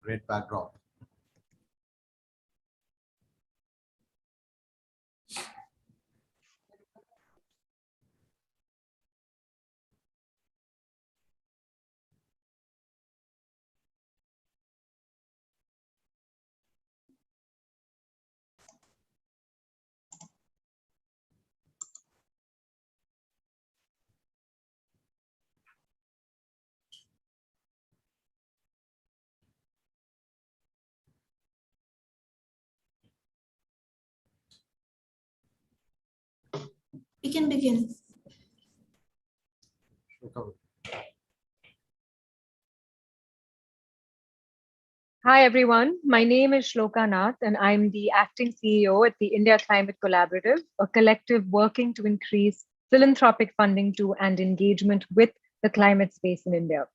Great backdrop. We can begin. Hi, everyone. My name is Shloka Nath, and I'm the acting CEO at the India Climate Collaborative, a collective working to increase philanthropic funding to and engagement with the climate space in India.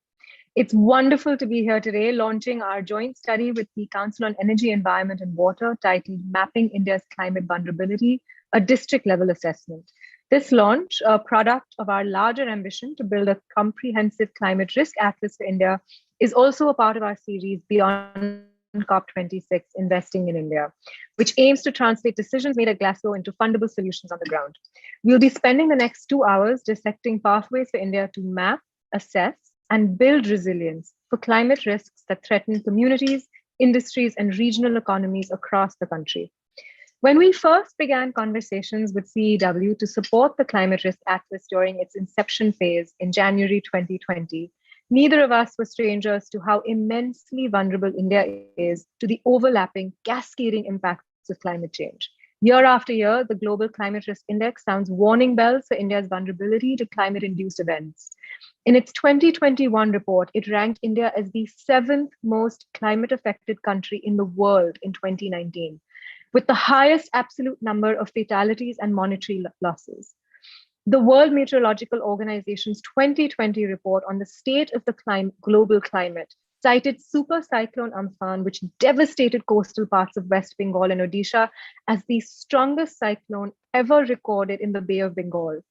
It's wonderful to be here today, launching our joint study with the Council on Energy, Environment and Water titled Mapping India's Climate Vulnerability, a district-level assessment. This launch, a product of our larger ambition to build a comprehensive climate risk atlas for India, is also a part of our series Beyond COP26, Investing in India, which aims to translate decisions made at Glasgow into fundable solutions on the ground. We'll be spending the next 2 hours dissecting pathways for India to map, assess, and build resilience for climate risks that threaten communities, industries, and regional economies across the country. When we first began conversations with CEEW to support the Climate Risk Atlas during its inception phase in January 2020, neither of us were strangers to how immensely vulnerable India is to the overlapping, cascading impacts of climate change. Year after year, the Global Climate Risk Index sounds warning bells for India's vulnerability to climate-induced events. In its 2021 report, it ranked India as the 7th most climate-affected country in the world in 2019, with the highest absolute number of fatalities and monetary losses. The World Meteorological Organization's 2020 report on the state of the global climate cited Super Cyclone Amphan, which devastated coastal parts of West Bengal and Odisha, as the strongest cyclone ever recorded in the Bay of Bengal,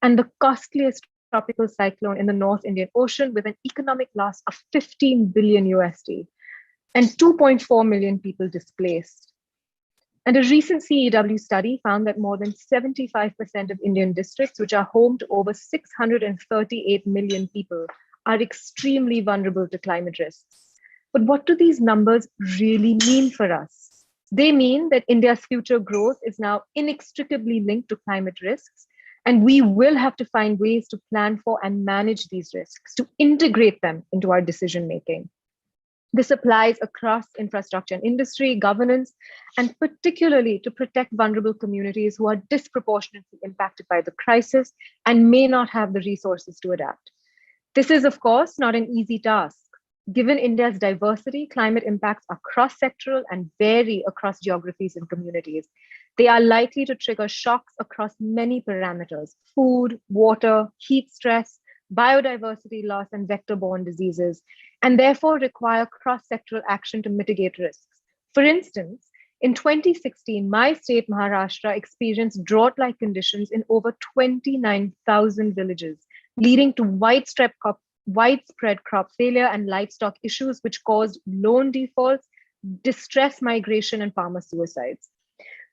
and the costliest tropical cyclone in the North Indian Ocean, with an economic loss of 15 billion USD and 2.4 million people displaced. And a recent CEEW study found that more than 75% of Indian districts, which are home to over 638 million people, are extremely vulnerable to climate risks. But what do these numbers really mean for us? They mean that India's future growth is now inextricably linked to climate risks, and we will have to find ways to plan for and manage these risks, to integrate them into our decision-making. This applies across infrastructure and industry, governance, and particularly to protect vulnerable communities who are disproportionately impacted by the crisis and may not have the resources to adapt. This is, of course, not an easy task. Given India's diversity, climate impacts are cross-sectoral and vary across geographies and communities. They are likely to trigger shocks across many parameters: food, water, heat stress, biodiversity loss, and vector-borne diseases, and therefore require cross-sectoral action to mitigate risks. For instance, in 2016, my state, Maharashtra, experienced drought-like conditions in over 29,000 villages, leading to widespread crop failure and livestock issues, which caused loan defaults, distress migration, and farmer suicides.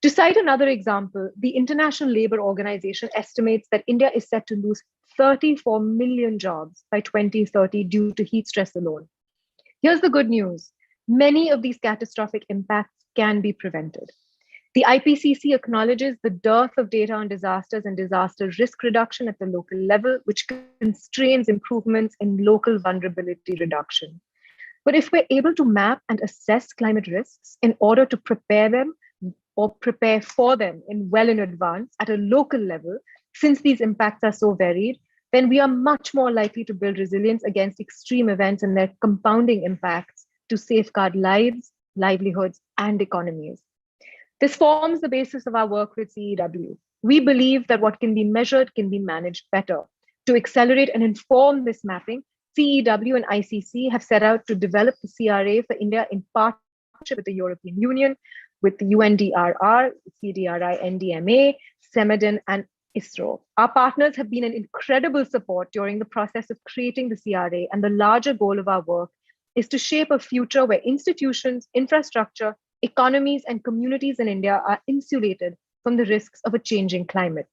To cite another example, the International Labour Organization estimates that India is set to lose 34 million jobs by 2030 due to heat stress alone. Here's the good news. Many of these catastrophic impacts can be prevented. The IPCC acknowledges the dearth of data on disasters and disaster risk reduction at the local level, which constrains improvements in local vulnerability reduction. But if we're able to map and assess climate risks in order to prepare them or prepare for them well in advance at a local level, since these impacts are so varied, then we are much more likely to build resilience against extreme events and their compounding impacts to safeguard lives, livelihoods, and economies. This forms the basis of our work with CEEW. We believe that what can be measured can be managed better. To accelerate and inform this mapping, CEEW and ICC have set out to develop the CRA for India in partnership with the European Union, with the UNDRR, CDRI, NDMA, CEMEDN, and ISRO. Our partners have been an incredible support during the process of creating the CRA, and the larger goal of our work is to shape a future where institutions, infrastructure, economies, and communities in India are insulated from the risks of a changing climate.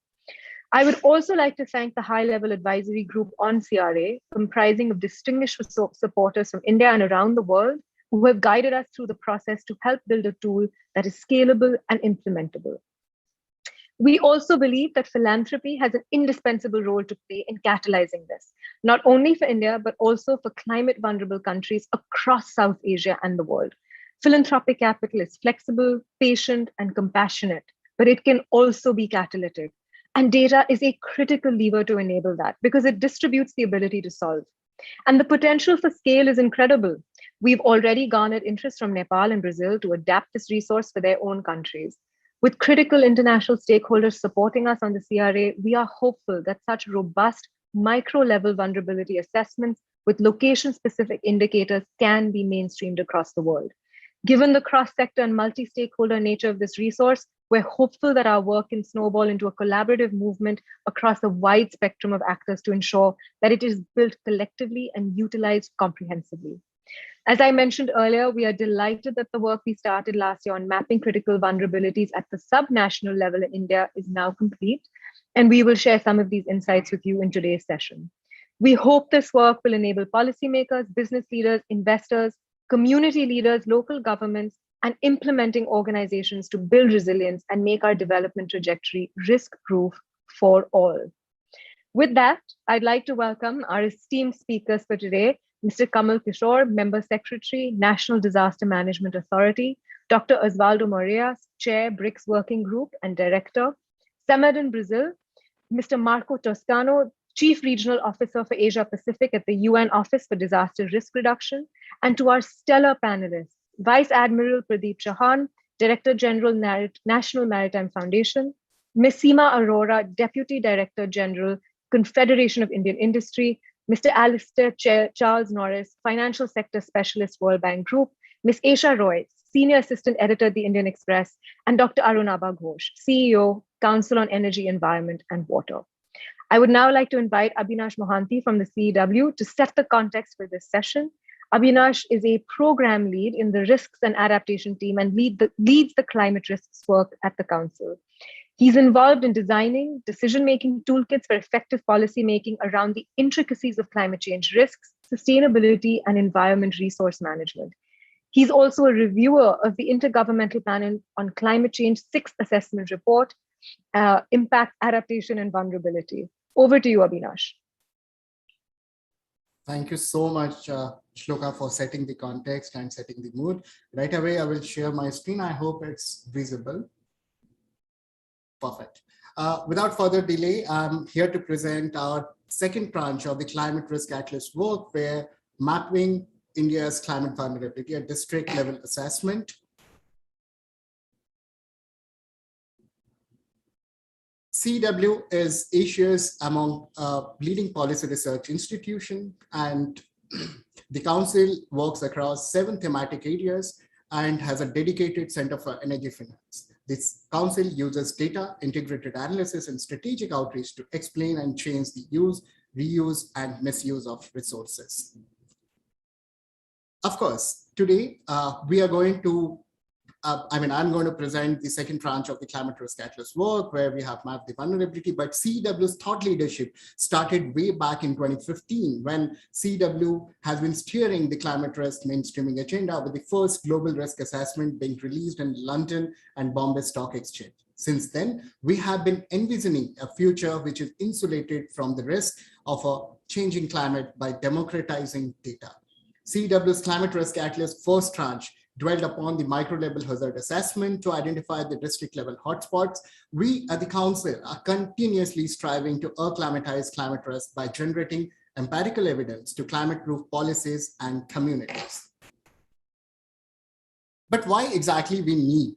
I would also like to thank the high-level advisory group on CRA, comprising of distinguished supporters from India and around the world, who have guided us through the process to help build a tool that is scalable and implementable. We also believe that philanthropy has an indispensable role to play in catalyzing this, not only for India, but also for climate vulnerable countries across South Asia and the world. Philanthropic capital is flexible, patient, and compassionate, but it can also be catalytic. And data is a critical lever to enable that because it distributes the ability to solve. And the potential for scale is incredible. We've already garnered interest from Nepal and Brazil to adapt this resource for their own countries. With critical international stakeholders supporting us on the CRA, we are hopeful that such robust micro-level vulnerability assessments with location-specific indicators can be mainstreamed across the world. Given the cross-sector and multi-stakeholder nature of this resource, we're hopeful that our work can snowball into a collaborative movement across a wide spectrum of actors to ensure that it is built collectively and utilized comprehensively. As I mentioned earlier, we are delighted that the work we started last year on mapping critical vulnerabilities at the sub-national level in India is now complete, and we will share some of these insights with you in today's session. We hope this work will enable policymakers, business leaders, investors, community leaders, local governments, and implementing organizations to build resilience and make our development trajectory risk-proof for all. With that, I'd like to welcome our esteemed speakers for today, Mr. Kamal Kishore, Member Secretary, National Disaster Management Authority, Dr. Oswaldo Moraes, Chair, BRICS Working Group and Director, Seema in Brazil, Mr. Marco Toscano, Chief Regional Officer for Asia Pacific at the UN Office for Disaster Risk Reduction, and to our stellar panelists, Vice Admiral Pradeep Chauhan, Director General, National Maritime Foundation, Ms. Seema Arora, Deputy Director General, Confederation of Indian Industry, Mr. Alastair Charles Norris, Financial Sector Specialist, World Bank Group, Ms. Esha Roy, Senior Assistant Editor at the Indian Express, and Dr. Arora Ghosh, CEO, Council on Energy, Environment, and Water. I would now like to invite Abhinash Mohanty from the CEEW to set the context for this session. Abhinash is a program lead in the risks and adaptation team and leads the climate risks work at the Council. He's involved in designing decision-making toolkits for effective policymaking around the intricacies of climate change risks, sustainability, and environment resource management. He's also a reviewer of the Intergovernmental Panel on Climate Change 6th Assessment Report, Impact, Adaptation, and Vulnerability. Over to you, Abhinash. Thank you so much, Shloka, for setting the context and setting the mood. Right away, I will share my screen. I hope it's visible. Perfect. Without further delay, I'm here to present our second tranche of the Climate Risk Catalyst work, where mapping India's climate vulnerability, a district level assessment. CEEW is Asia's among leading policy research institution, and the Council works across 7 thematic areas and has a dedicated Center for Energy Finance. This Council uses data, integrated analysis, and strategic outreach to explain and change the use, reuse, and misuse of resources. Of course, today we are going to I'm going to present the second tranche of the Climate Risk Catalyst work, where we have mapped the vulnerability, but CEEW's thought leadership started way back in 2015, when CEEW has been steering the climate risk mainstreaming agenda, with the first global risk assessment being released in London and Bombay Stock Exchange. Since then, we have been envisioning a future which is insulated from the risk of a changing climate by democratizing data. CEEW's Climate Risk Catalyst first tranche dwelled upon the micro-level hazard assessment to identify the district-level hotspots. We at the Council are continuously striving to acclimatize climate risk by generating empirical evidence to climate-proof policies and communities. But why exactly we need?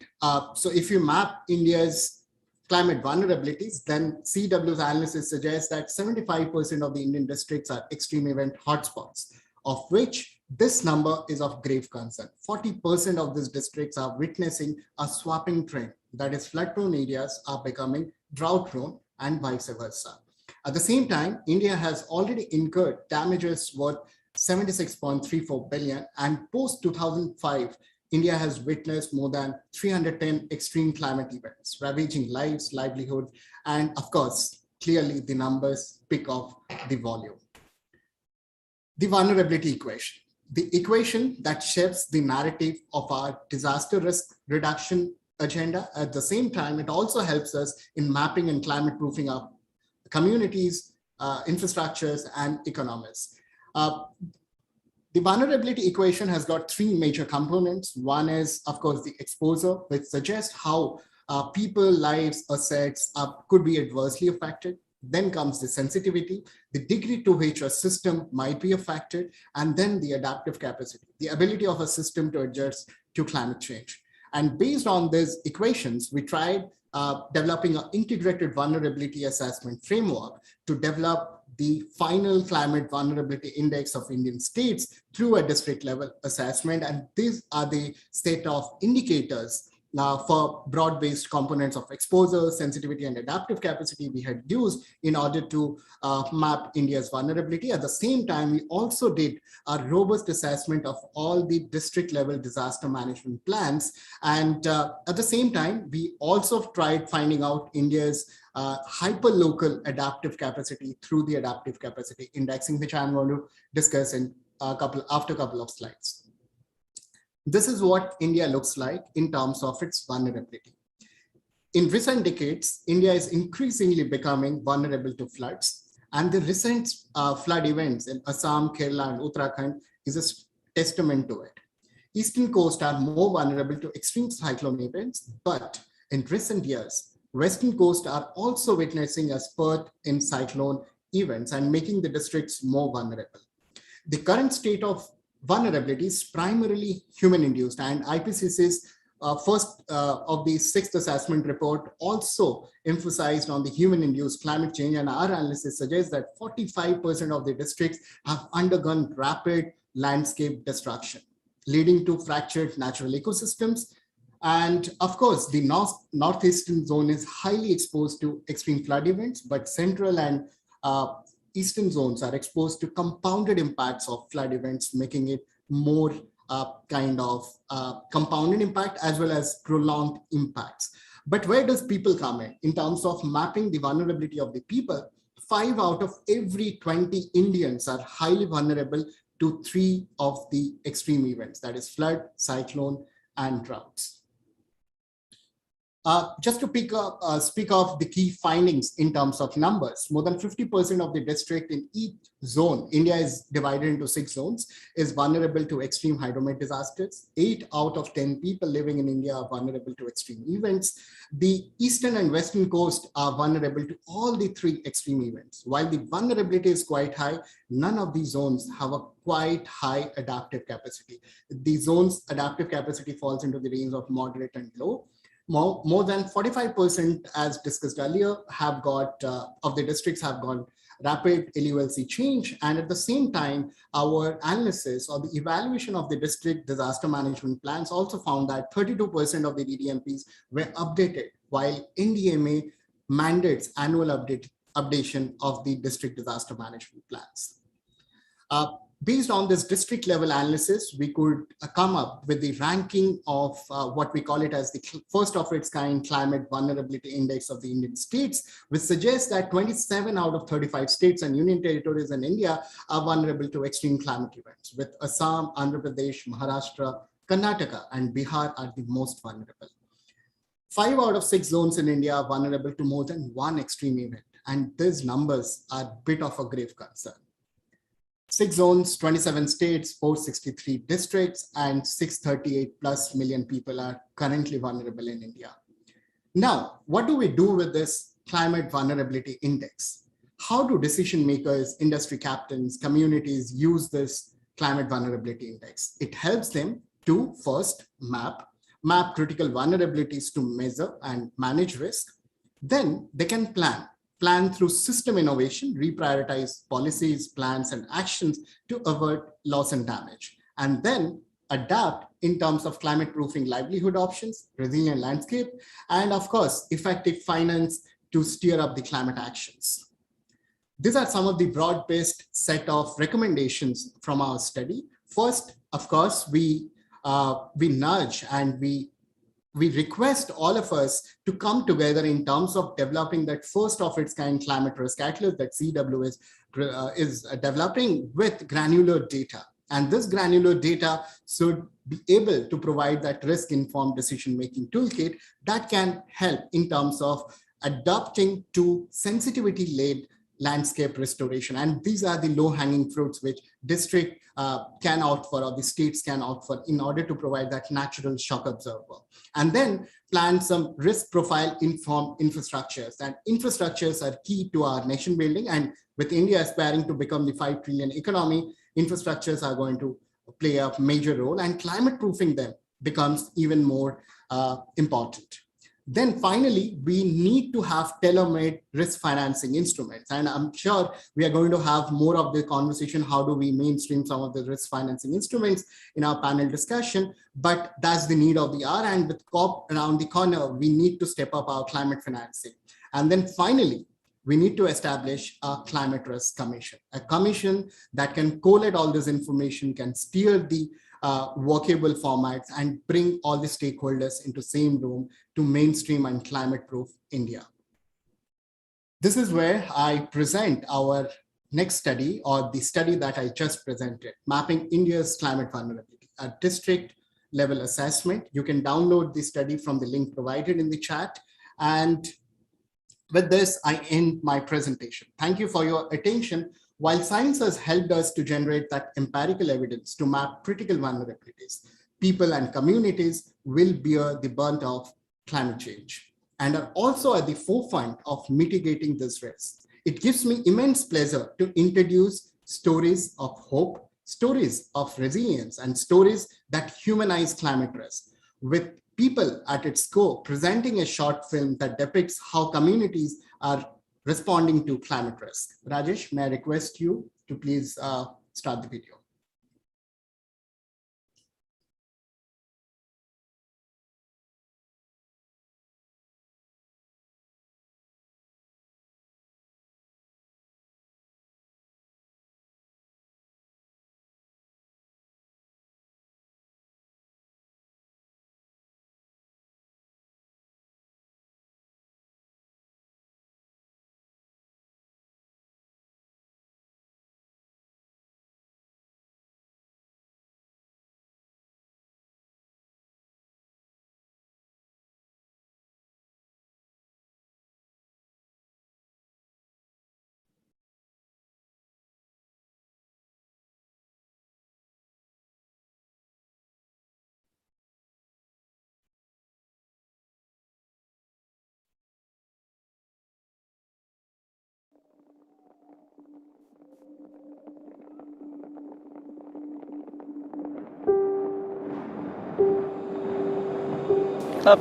So if you map India's climate vulnerabilities, then CEEW's analysis suggests that 75% of the Indian districts are extreme event hotspots, of which this number is of grave concern. 40% of these districts are witnessing a swapping trend, that is, flood-prone areas are becoming drought-prone and vice versa. At the same time, India has already incurred damages worth 76.34 billion, and post 2005, India has witnessed more than 310 extreme climate events, ravaging lives, livelihood, and of course, clearly the numbers pick up the volume. The vulnerability equation, the equation that shapes the narrative of our disaster risk reduction agenda. At the same time, it also helps us in mapping and climate proofing our communities, infrastructures, and economies. The vulnerability equation has got three major components. One is, of course, the exposure, which suggests how people, lives, assets could be adversely affected. Then comes the sensitivity, the degree to which a system might be affected, and then the adaptive capacity, the ability of a system to adjust to climate change. And based on these equations, we tried developing an integrated vulnerability assessment framework to develop the final climate vulnerability index of Indian states through a district level assessment. And these are the set of indicators for broad-based components of exposure, sensitivity, and adaptive capacity we had used in order to map India's vulnerability. At the same time, we also did a robust assessment of all the district-level disaster management plans. And at the same time, we also tried finding out India's hyper-local adaptive capacity through the adaptive capacity indexing, which I'm going to discuss in after a couple of slides. This is what India looks like in terms of its vulnerability. In recent decades, India is increasingly becoming vulnerable to floods, and the recent flood events in Assam, Kerala, and Uttarakhand is a testament to it. Eastern coast are more vulnerable to extreme cyclone events, but in recent years, Western coast are also witnessing a spurt in cyclone events and making the districts more vulnerable. The current state of vulnerability is primarily human-induced, and IPCC's first of the sixth assessment report also emphasized on the human-induced climate change, and our analysis suggests that 45% of the districts have undergone rapid landscape destruction, leading to fractured natural ecosystems. And of course, the northeastern zone is highly exposed to extreme flood events, but central and eastern zones are exposed to compounded impacts of flood events, making it more compounded impact as well as prolonged impacts. But where does people come in terms of mapping the vulnerability of the people? 5 out of every 20 Indians are highly vulnerable to 3 of the extreme events, that is flood, cyclone, and droughts. Just to speak of the key findings in terms of numbers, more than 50% of the district in each zone, India is divided into 6 zones, is vulnerable to extreme hydromet disasters. 8 out of 10 people living in India are vulnerable to extreme events. The eastern and western coast are vulnerable to all the 3 extreme events. While the vulnerability is quite high, none of these zones have a quite high adaptive capacity. The zone's adaptive capacity falls into the range of moderate and low. More than 45%, as discussed earlier, have got of the districts have gone rapid LULC change. And at the same time, our analysis or the evaluation of the district disaster management plans also found that 32% of the DDMPs were updated, while NDMA mandates annual updation of the district disaster management plans. Based on this district level analysis, we could come up with the ranking of what we call it as the first of its kind climate vulnerability index of the Indian states, which suggests that 27 out of 35 states and union territories in India are vulnerable to extreme climate events, with Assam, Andhra Pradesh, Maharashtra, Karnataka, and Bihar are the most vulnerable. 5 out of 6 zones in India are vulnerable to more than one extreme event, and these numbers are a bit of a grave concern. 6 zones, 27 states, 463 districts, and 638 plus million people are currently vulnerable in India. Now, what do we do with this climate vulnerability index? How do decision makers, industry captains, communities use this climate vulnerability index? It helps them to first map critical vulnerabilities to measure and manage risk. Then they can plan through system innovation, reprioritize policies, plans, and actions to avert loss and damage, and then adapt in terms of climate proofing livelihood options, resilient landscape, and of course, effective finance to steer up the climate actions. these are some of the broad-based set of recommendations from our study. First, of course, we nudge and we request all of us to come together in terms of developing that first of its kind climate risk atlas that CEEW is developing with granular data. And this granular data should be able to provide that risk-informed decision-making toolkit that can help in terms of adapting to sensitivity-led landscape restoration. And these are the low-hanging fruits which district can opt for, or the states can opt for, in order to provide that natural shock absorber. And then plan some risk profile informed infrastructures. And infrastructures are key to our nation building. And with India aspiring to become the 5 trillion economy, infrastructures are going to play a major role, and climate proofing them becomes even more important. Then finally, we need to have tailor-made risk financing instruments. And I'm sure we are going to have more of the conversation, how do we mainstream some of the risk financing instruments in our panel discussion, but that's the need of the hour. And with COP around the corner, we need to step up our climate financing. And then finally, we need to establish a climate risk commission, a commission that can collate all this information, can steer the workable formats and bring all the stakeholders into same room to mainstream and climate-proof India. This is where I present our next study, or the study that I just presented, Mapping India's Climate Vulnerability, a district level assessment. You can download the study from the link provided in the chat. And with this, I end my presentation. Thank you for your attention. While science has helped us to generate that empirical evidence to map critical vulnerabilities, people and communities will bear the brunt of climate change and are also at the forefront of mitigating this risk. It gives me immense pleasure to introduce stories of hope, stories of resilience, and stories that humanize climate risk, with people at its core presenting a short film that depicts how communities are responding to climate risk. Rajesh, may I request you to please start the video.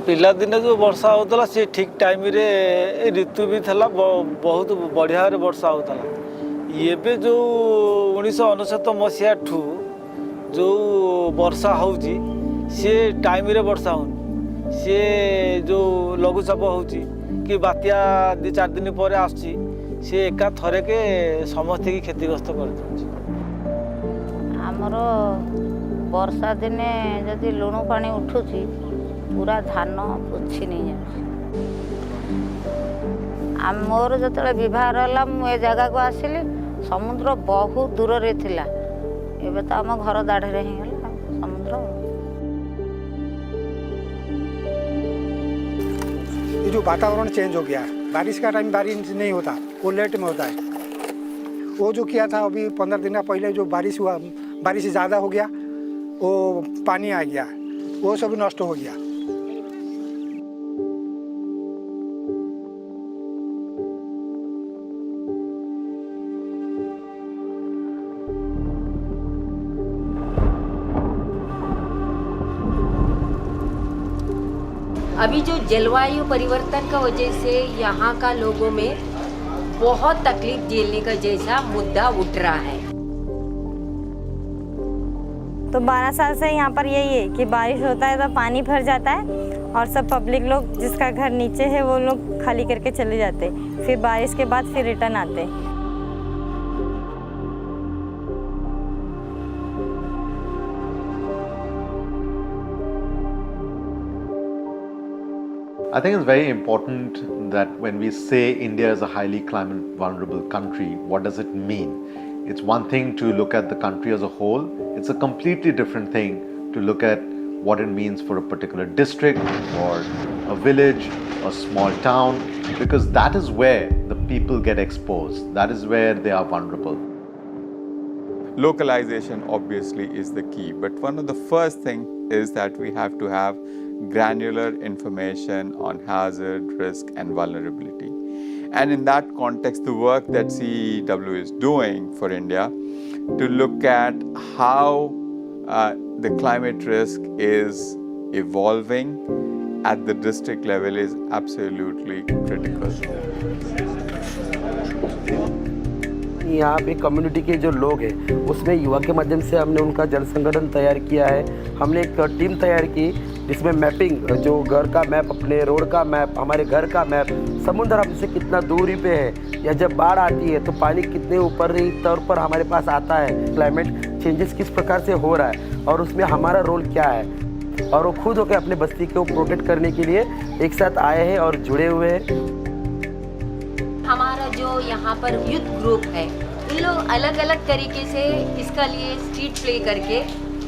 पिलादिने जो वर्षा होता सी ठीक time रे ऋतु भी था बहुत बढ़िया वर्षा होता ये जो 1999 मसीहा ठू जो वर्षा होची सी टाइम रे वर्षा हो सी जो लघुचाप होची कि बात्या 2-4 दिन पर आसी सी एका थरे के समस्त की क्षतिग्रस्त कर आमर वर्षा दिने जदि लुण पानी उठुची पूरा धान पोछि नहीं मोर जो बहार है मुझे जगह को आसिली समुद्र बहुत दूर रे थिला एबे तो आम घर दाढ़े ही गला समुद्र। ये जो वातावरण चेंज हो गया, बारिश का टाइम बारिश नहीं होता, वो लेट में होता है। वो जो किया था अभी 15 दिन पहले जो बारिश हुआ, बारिश ज़्यादा हो गया, वो पानी आ गया, वो सब नष्ट हो गया। अभी जो जलवायु परिवर्तन का वजह से यहाँ का लोगों में बहुत तकलीफ झेलने का जैसा मुद्दा उठ रहा है। तो 12 साल से यहाँ पर यही है कि बारिश होता है तो पानी भर जाता है और सब पब्लिक लोग जिसका घर नीचे है वो लोग खाली करके चले जाते, फिर बारिश के बाद फिर रिटर्न आते। I think it's very important that when we say India is a highly climate vulnerable country, what does it mean? It's one thing to look at the country as a whole. It's a completely different thing to look at what it means for a particular district or a village, a small town, because that is where the people get exposed. That is where they are vulnerable. Localization obviously is the key, but one of the first things is that we have to have granular information on hazard, risk and vulnerability. And in that context, the work that CEEW is doing for India to look at how the climate risk is evolving at the district level is absolutely critical. यहाँ पे community के जो लोग हैं उसमें युवा के माध्यम से हमने उनका जल संगठन तैयार किया है। हमने एक टीम तैयार की जिसमें मैपिंग, जो घर का मैप, अपने रोड का मैप, हमारे घर का मैप, समुद्र हमसे कितना दूरी पे है या जब बाढ़ आती है तो पानी कितने ऊपर तौर पर हमारे पास आता है, क्लाइमेट चेंजेस किस प्रकार से हो रहा है और उसमें हमारा रोल क्या है। और वो खुद होकर अपने बस्ती को प्रोटेक्ट करने के लिए एक साथ आए हैं और जुड़े हुए हैं। हमारा जो यहाँ पर यूथ ग्रुप है, इन लोग अलग अलग तरीके से इसका लिए स्ट्रीट प्ले करके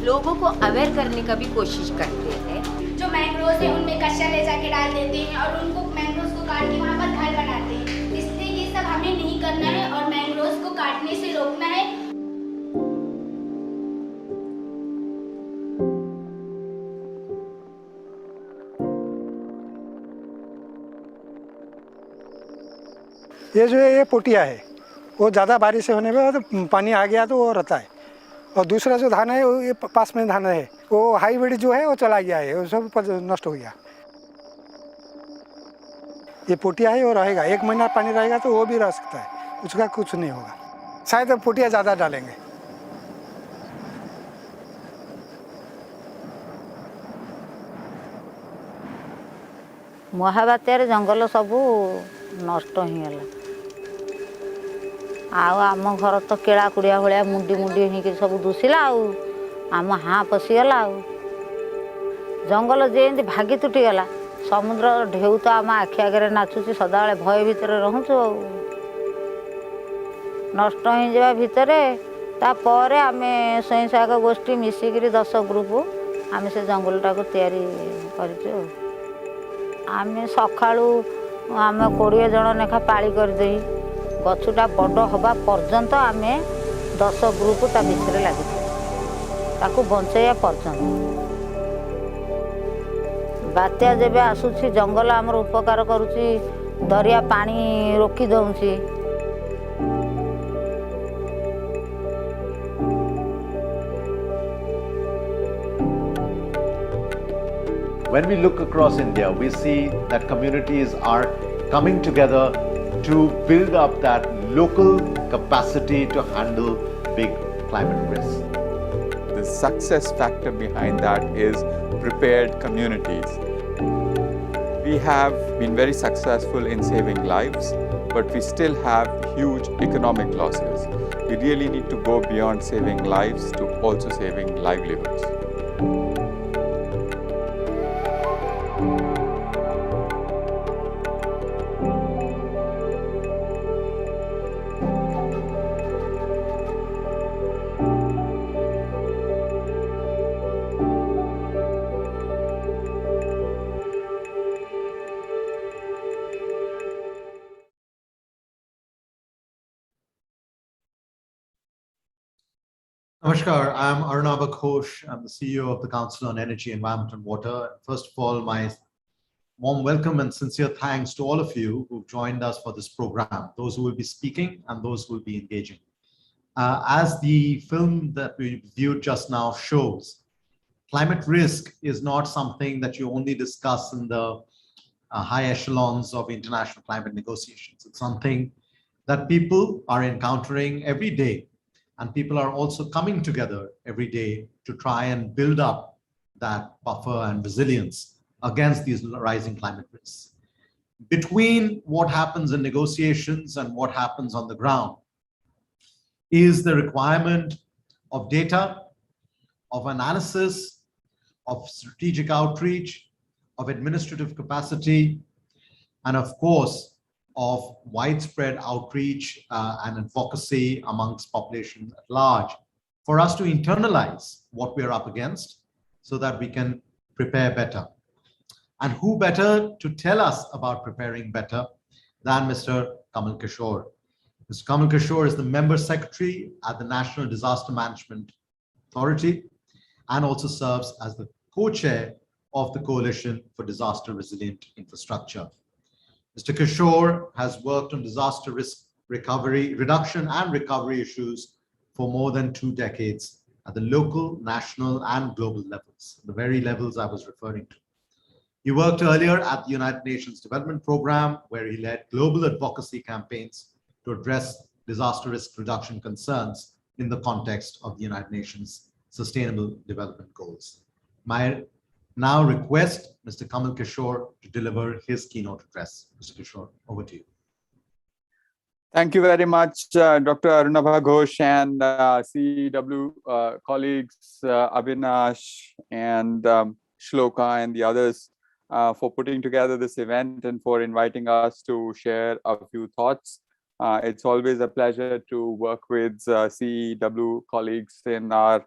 लोगों को अवेयर करने का भी कोशिश करते हैं। जो मैंग्रोव्स है उनमें कचरा ले जाके डाल देते हैं और उनको मैंग्रोव्स को काट के वहाँ पर घर बनाते हैं। इसलिए ये सब हमें नहीं करना है और मैंग्रोव्स को काटने से रोकना है। ये जो है ये पोटिया है, वो ज़्यादा बारिश से होने पे तो पानी आ गया तो वो रहता है। और दूसरा जो धान है वो ये पास में धान है, वो हाईब्रिड जो है वो चला गया है, वो सब नष्ट हो गया। ये पोटिया है वो रहेगा, 1 महीना पानी रहेगा तो वो भी रह सकता है, उसका कुछ नहीं होगा। शायद पोटिया ज़्यादा डालेंगे। महाबात्यार जंगल सबू नष्ट होगला। आम घर तो केड़ा कुड़िया भाया मुंडी मुंडी हो सब दूसला आम हाँ पशिगला। जंगल जेमती भागी तुटीगला, समुद्र ढेउ तो आम आखि आगे नाचुची, सदा भय भितर रहूँ। नष्ट हो भितर तापर आम स्वयंसहायक गोष्ठी मिसिक 10 ग्रुप आम से जंगलटा को तैयारी कर। आम सकाळू आम 20 जन लेखा पाली करदे गछटा बड़ हवा पर्यंत आम 10 ग्रुप ता भितर लगे ताकू बंचाइया पर्यंत। बात्या जेबे आसुची जंगल आमर उपकार करुची, दरिया पानी रोकी दउची। When we look across India, we see that communities are coming together to build up that local capacity to handle big climate risks. The success factor behind that is prepared communities. We have been very successful in saving lives, but we still have huge economic losses. We really need to go beyond saving lives to also saving livelihoods. Namaskar, I'm Arora Ghosh. I'm the CEO of the Council on Energy, Environment and Water. First of all, my warm welcome and sincere thanks to all of you who've joined us for this program, those who will be speaking and those who will be engaging. As the film that we viewed just now shows, climate risk is not something that you only discuss in the high echelons of international climate negotiations. It's something that people are encountering every day. And people are also coming together every day to try and build up that buffer and resilience against these rising climate risks. Between what happens in negotiations and what happens on the ground is the requirement of data, of analysis, of strategic outreach, of administrative capacity, and of course, of widespread outreach and advocacy amongst population at large for us to internalize what we're up against so that we can prepare better. And who better to tell us about preparing better than Mr. Kamal Kishore. Mr. Kamal Kishore is the member secretary at the National Disaster Management Authority and also serves as the co-chair of the Coalition for Disaster Resilient Infrastructure. Mr. Kishore has worked on disaster risk reduction and recovery issues for more than 2 decades at the local, national, and global levels, the very levels I was referring to. He worked earlier at the United Nations Development Program, where he led global advocacy campaigns to address disaster risk reduction concerns in the context of the United Nations Sustainable Development Goals. My now request Mr. Kamal Kishore to deliver his keynote address. Mr. Kishore, over to you. Thank you very much, Dr. Arunabha Ghosh and CEEW colleagues, Avinash and Shloka and the others for putting together this event and for inviting us to share a few thoughts. It's always a pleasure to work with CEEW colleagues in our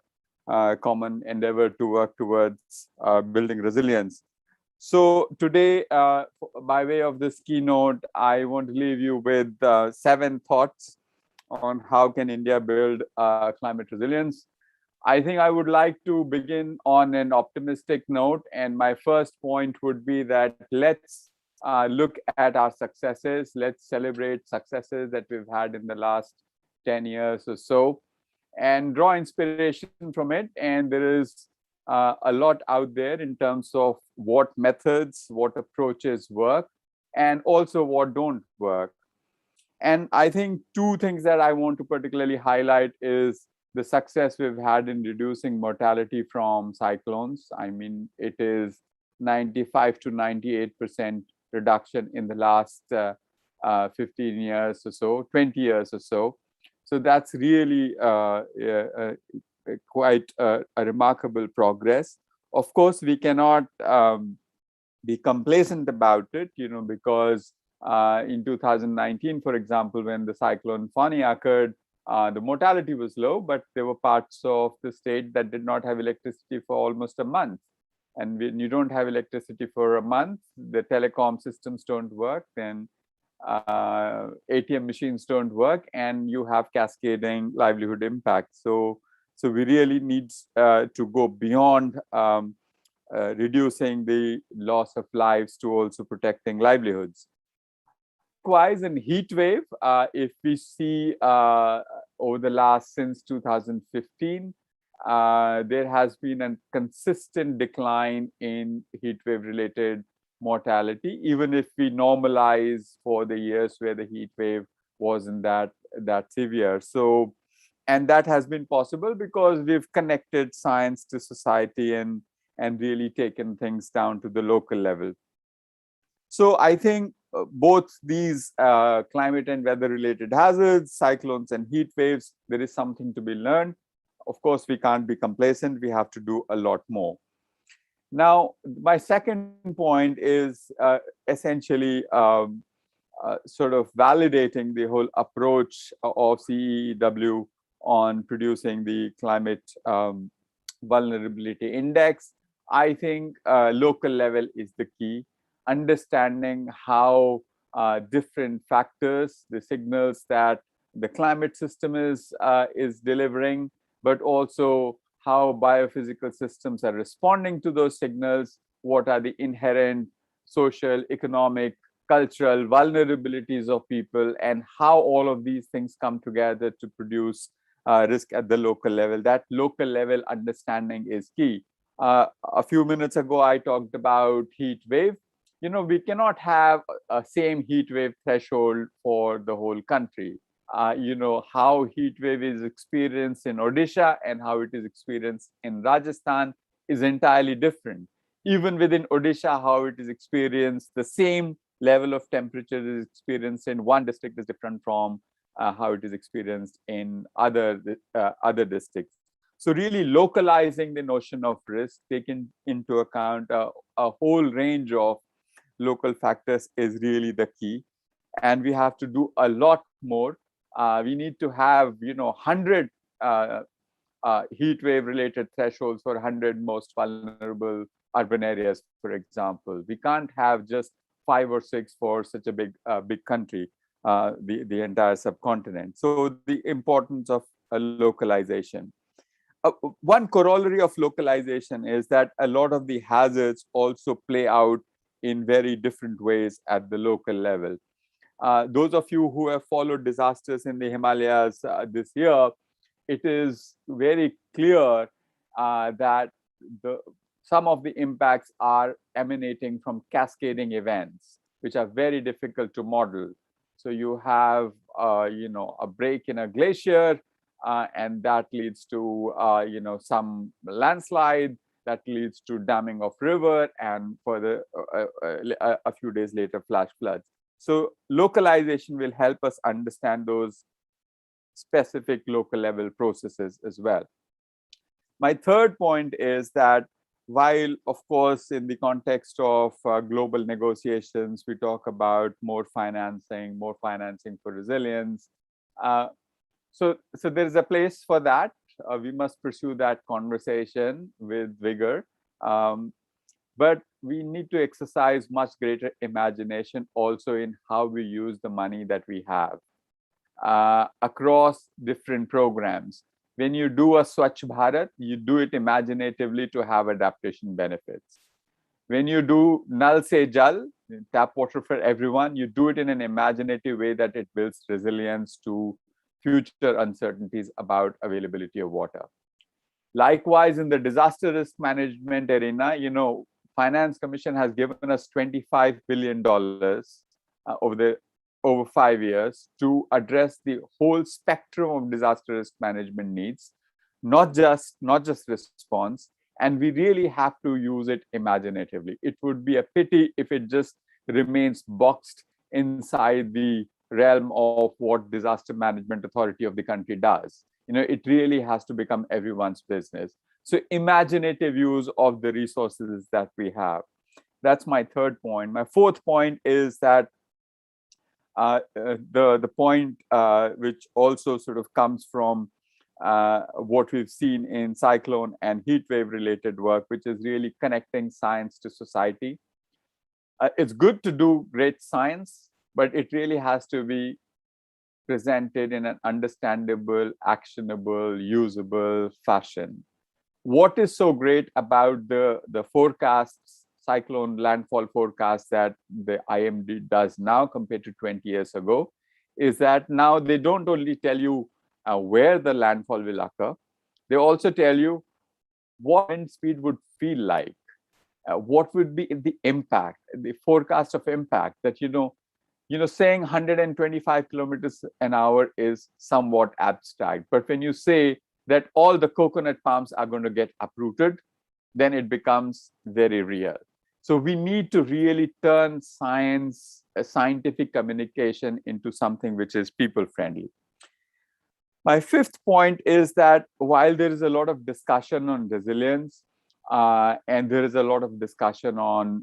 common endeavor to work towards building resilience. So today, by way of this keynote, I want to leave you with 7 thoughts on how can India build climate resilience. I think I would like to begin on an optimistic note, and my first point would be that let's look at our successes. Let's celebrate successes that we've had in the last 10 years or so and draw inspiration from it. And there is a lot out there in terms of what methods, what approaches work, and also what don't work. And I think 2 things that I want to particularly highlight is the success we've had in reducing mortality from cyclones. I mean, it is 95 to 98% reduction in the last 15 years or so, 20 years or so. So that's really quite a remarkable progress. Of course, we cannot be complacent about it, because in 2019, for example, when the cyclone Fani occurred, the mortality was low, but there were parts of the state that did not have electricity for almost a month. And when you don't have electricity for a month, the telecom systems don't work, then ATM machines don't work, and you have cascading livelihood impact. So we really need to go beyond reducing the loss of lives to also protecting livelihoods. Likewise, in heat wave, if we see over the last since 2015, there has been a consistent decline in heat wave related mortality, even if we normalize for the years where the heat wave wasn't that severe. So, and that has been possible because we've connected science to society and really taken things down to the local level. So I think both these climate and weather related hazards, cyclones and heat waves, there is something to be learned. Of course, we can't be complacent. We have to do a lot more. Now, my second point is essentially sort of validating the whole approach of CEEW on producing the climate vulnerability index. I think local level is the key. Understanding how different factors, the signals that the climate system is delivering, but also how biophysical systems are responding to those signals, what are the inherent social, economic, cultural vulnerabilities of people, and how all of these things come together to produce risk at the local level. That local level understanding is key. A few minutes ago, I talked about heat wave. We cannot have a same heat wave threshold for the whole country. How heat wave is experienced in Odisha and how it is experienced in Rajasthan is entirely different. Even within Odisha, how it is experienced, the same level of temperature is experienced in one district is different from how it is experienced in other districts. So really localizing the notion of risk, taking into account a whole range of local factors is really the key. And we have to do a lot more. We need to have, 100 heat wave related thresholds for 100 most vulnerable urban areas, for example. We can't have just 5 or 6 for such a big country, the entire subcontinent. So the importance of a localization. One corollary of localization is that a lot of the hazards also play out in very different ways at the local level. Those of you who have followed disasters in the Himalayas this year, it is very clear that some of the impacts are emanating from cascading events, which are very difficult to model. So you have, a break in a glacier, and that leads to, some landslide, that leads to damming of river, and further, a few days later, flash floods. So localization will help us understand those specific local level processes as well. My third point is that while, of course, in the context of global negotiations, we talk about more financing for resilience. So there is a place for that. We must pursue that conversation with vigor. But we need to exercise much greater imagination also in how we use the money that we have across different programs. When you do a Swachh Bharat, you do it imaginatively to have adaptation benefits. When you do Nal Se Jal, tap water for everyone, you do it in an imaginative way that it builds resilience to future uncertainties about availability of water. Likewise, in the disaster risk management arena, Finance Commission has given us $25 billion over 5 years to address the whole spectrum of disaster risk management needs, not just response. And we really have to use it imaginatively. It would be a pity if it just remains boxed inside the realm of what disaster management authority of the country does. It really has to become everyone's business. So imaginative use of the resources that we have. That's my third point. My fourth point is that the point which also sort of comes from what we've seen in cyclone and heat wave related work, which is really connecting science to society. It's good to do great science, but it really has to be presented in an understandable, actionable, usable fashion. What is so great about the forecasts, cyclone landfall forecasts that the IMD does now compared to 20 years ago, is that now they don't only tell you where the landfall will occur, they also tell you what wind speed would feel like, what would be the impact, the forecast of impact. That saying 125 kilometers an hour is somewhat abstract, but when you say that all the coconut palms are going to get uprooted, then it becomes very real. So we need to really turn science, scientific communication into something which is people friendly. My fifth point is that while there is a lot of discussion on resilience, and there is a lot of discussion on,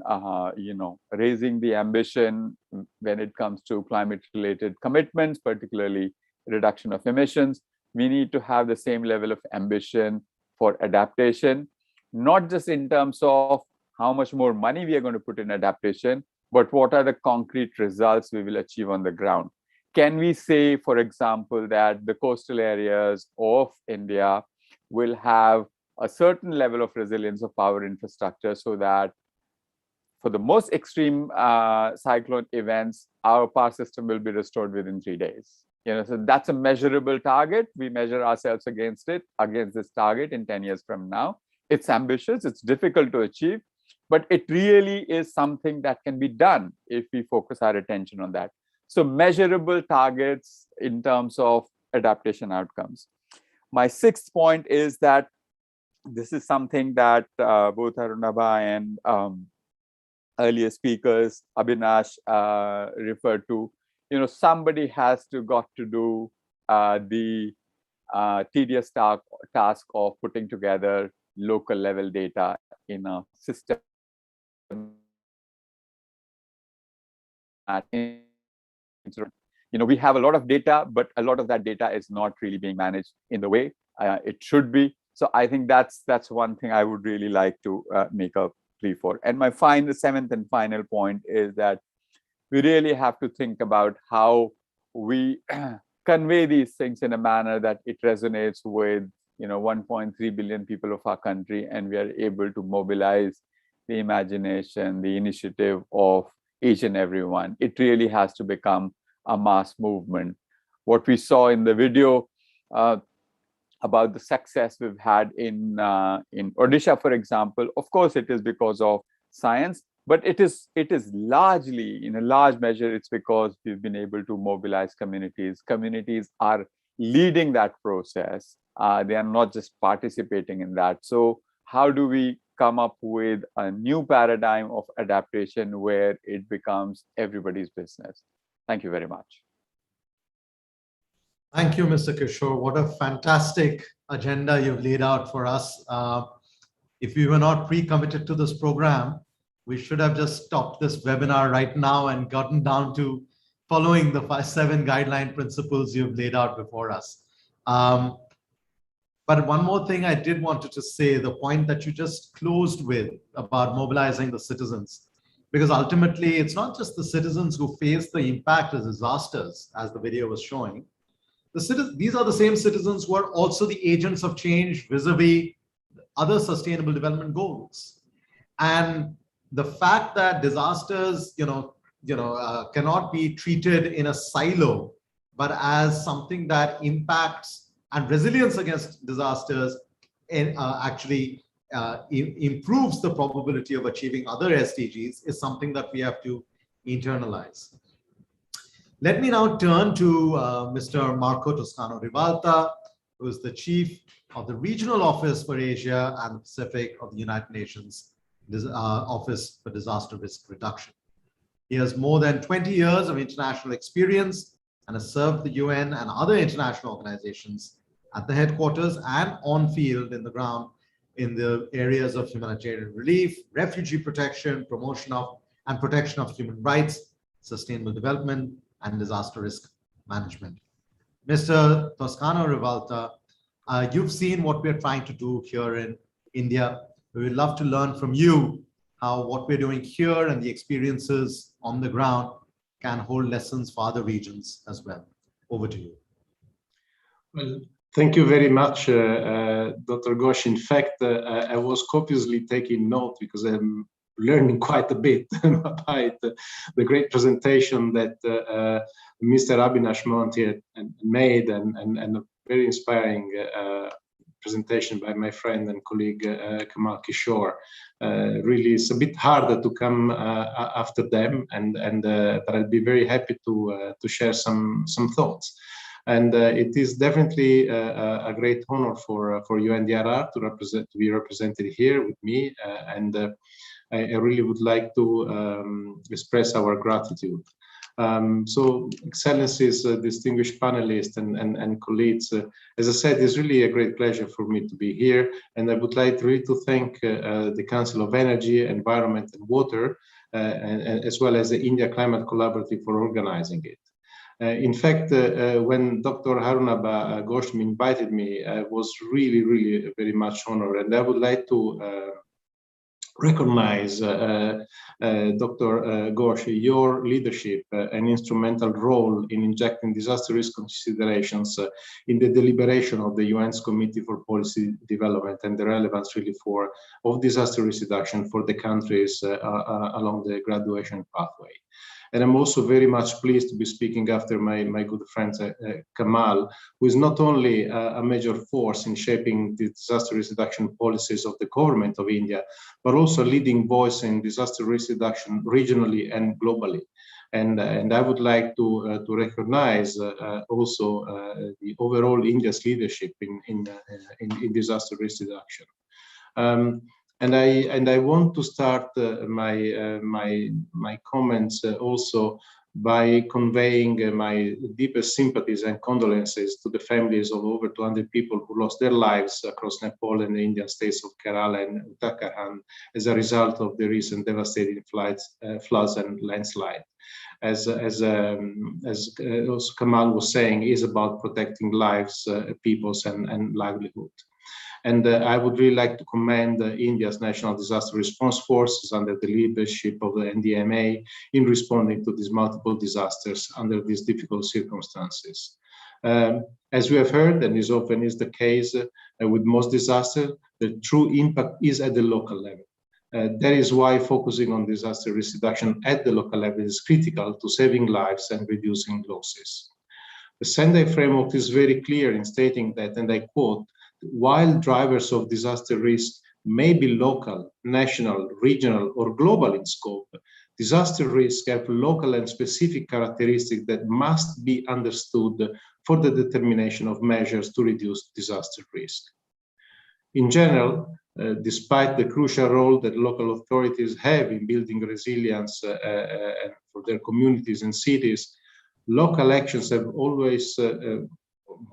raising the ambition when it comes to climate-related commitments, particularly reduction of emissions, we need to have the same level of ambition for adaptation, not just in terms of how much more money we are going to put in adaptation, but what are the concrete results we will achieve on the ground. Can we say, for example, that the coastal areas of India will have a certain level of resilience of power infrastructure so that for the most extreme cyclone events, our power system will be restored within 3 days? So that's a measurable target. We measure ourselves against this target in 10 years from now. It's ambitious, it's difficult to achieve, but it really is something that can be done if we focus our attention on that. So measurable targets in terms of adaptation outcomes. My sixth point is that this is something that both Arunabha and earlier speakers, Abhinash, referred to. Somebody has got to do the tedious task of putting together local level data in a system. We have a lot of data, but a lot of that data is not really being managed in the way it should be. So I think that's one thing I would really like to make a plea for. And my seventh and final point is that we really have to think about how we convey these things in a manner that it resonates with 1.3 billion people of our country, and we are able to mobilize the imagination, the initiative of each and everyone. It really has to become a mass movement. What we saw in the video about the success we've had in Odisha, for example, of course, it is because of science, but it is largely, in a large measure, it's because we've been able to mobilize communities. Communities are leading that process. They are not just participating in that. So how do we come up with a new paradigm of adaptation where it becomes everybody's business? Thank you very much. Thank you, Mr. Kishore. What a fantastic agenda you've laid out for us. If we were not pre-committed to this program, we should have just stopped this webinar right now and gotten down to following the 7 guideline principles you've laid out before us. But one more thing I did want to say, the point that you just closed with about mobilizing the citizens, because ultimately it's not just the citizens who face the impact of disasters, as the video was showing. These are the same citizens who are also the agents of change vis-a-vis other sustainable development goals. And the fact that disasters, cannot be treated in a silo, but as something that impacts, and resilience against disasters actually improves the probability of achieving other SDGs, is something that we have to internalize. Let me now turn to Mr. Marco Toscano-Rivalta, who is the Chief of the Regional Office for Asia and the Pacific of the United Nations Office for Disaster Risk Reduction. He has more than 20 years of international experience and has served the UN and other international organizations at the headquarters and on field in the ground in the areas of humanitarian relief, refugee protection, promotion of and protection of human rights, sustainable development, and disaster risk management. Mr. Toscano-Rivalta, you've seen what we're trying to do here in India. We would love to learn from you how what we're doing here and the experiences on the ground can hold lessons for other regions as well. Over to you. Well, thank you very much, Dr. Ghosh. In fact, I was copiously taking note because I'm learning quite a bit about the great presentation that Mr. Abhinash Monti made and a very inspiring presentation by my friend and colleague Kamal Kishore. Really, it's a bit harder to come after them, but I'll be very happy to share some thoughts. And it is definitely a great honor for UNDRR to be represented here with me, and I really would like to express our gratitude. So, Excellencies, distinguished panelists and colleagues, as I said, it's really a great pleasure for me to be here, and I would like really to thank the Council of Energy, Environment and Water, as well as the India Climate Collaborative for organizing it. In fact, when Dr. Harunabha Ghosh invited me, I was really very much honored, and I would like to recognize, Dr. Ghosh, your leadership and instrumental role in injecting disaster risk considerations in the deliberation of the UN's Committee for Policy Development, and the relevance really of disaster risk reduction for the countries along the graduation pathway. And I'm also very much pleased to be speaking after my good friend Kamal, who is not only a major force in shaping the disaster risk reduction policies of the government of India, but also a leading voice in disaster risk reduction regionally and globally. And I would like to recognize also the overall India's leadership in disaster risk reduction. And I want to start my comments also by conveying my deepest sympathies and condolences to the families of over 200 people who lost their lives across Nepal and the Indian states of Kerala and Uttarakhand as a result of the recent devastating floods and landslide. As Kamal was saying, is about protecting lives, peoples, and livelihood. And I would really like to commend India's National Disaster Response Forces under the leadership of the NDMA in responding to these multiple disasters under these difficult circumstances. As we have heard, and is often is the case with most disasters, the true impact is at the local level. That is why focusing on disaster risk reduction at the local level is critical to saving lives and reducing losses. The Sendai framework is very clear in stating that, and I quote, while drivers of disaster risk may be local, national, regional, or global in scope, disaster risks have local and specific characteristics that must be understood for the determination of measures to reduce disaster risk. In general, despite the crucial role that local authorities have in building resilience for their communities and cities, local actions have always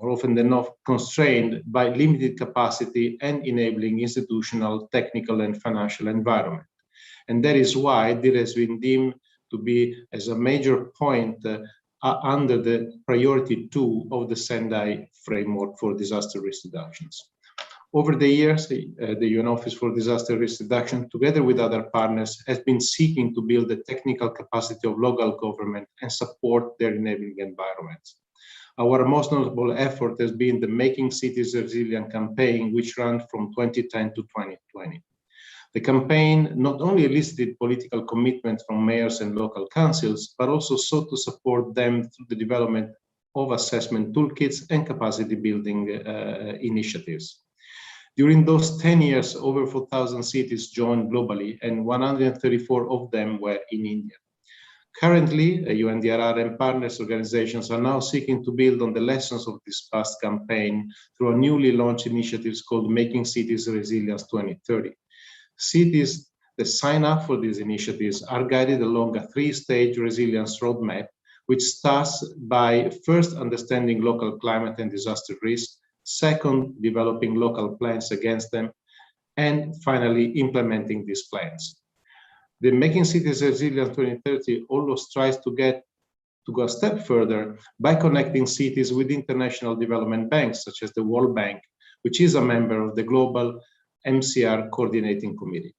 more often than not constrained by limited capacity and enabling institutional, technical, and financial environment. And that is why it has been deemed to be as a major point under the priority 2 of the Sendai framework for disaster risk reductions. Over the years, the UN Office for Disaster Risk Reduction, together with other partners, has been seeking to build the technical capacity of local government and support their enabling environments. Our most notable effort has been the Making Cities Resilient campaign, which ran from 2010 to 2020. The campaign not only elicited political commitment from mayors and local councils, but also sought to support them through the development of assessment toolkits and capacity building initiatives. During those 10 years, over 4,000 cities joined globally, and 134 of them were in India. Currently, UNDRR and partners organizations are now seeking to build on the lessons of this past campaign through a newly launched initiative called Making Cities Resilience 2030. Cities that sign up for these initiatives are guided along a 3-stage resilience roadmap, which starts by first understanding local climate and disaster risk, second, developing local plans against them, and finally, implementing these plans. The Making Cities Resilient 2030 always tries to go a step further by connecting cities with international development banks, such as the World Bank, which is a member of the Global MCR Coordinating Committee.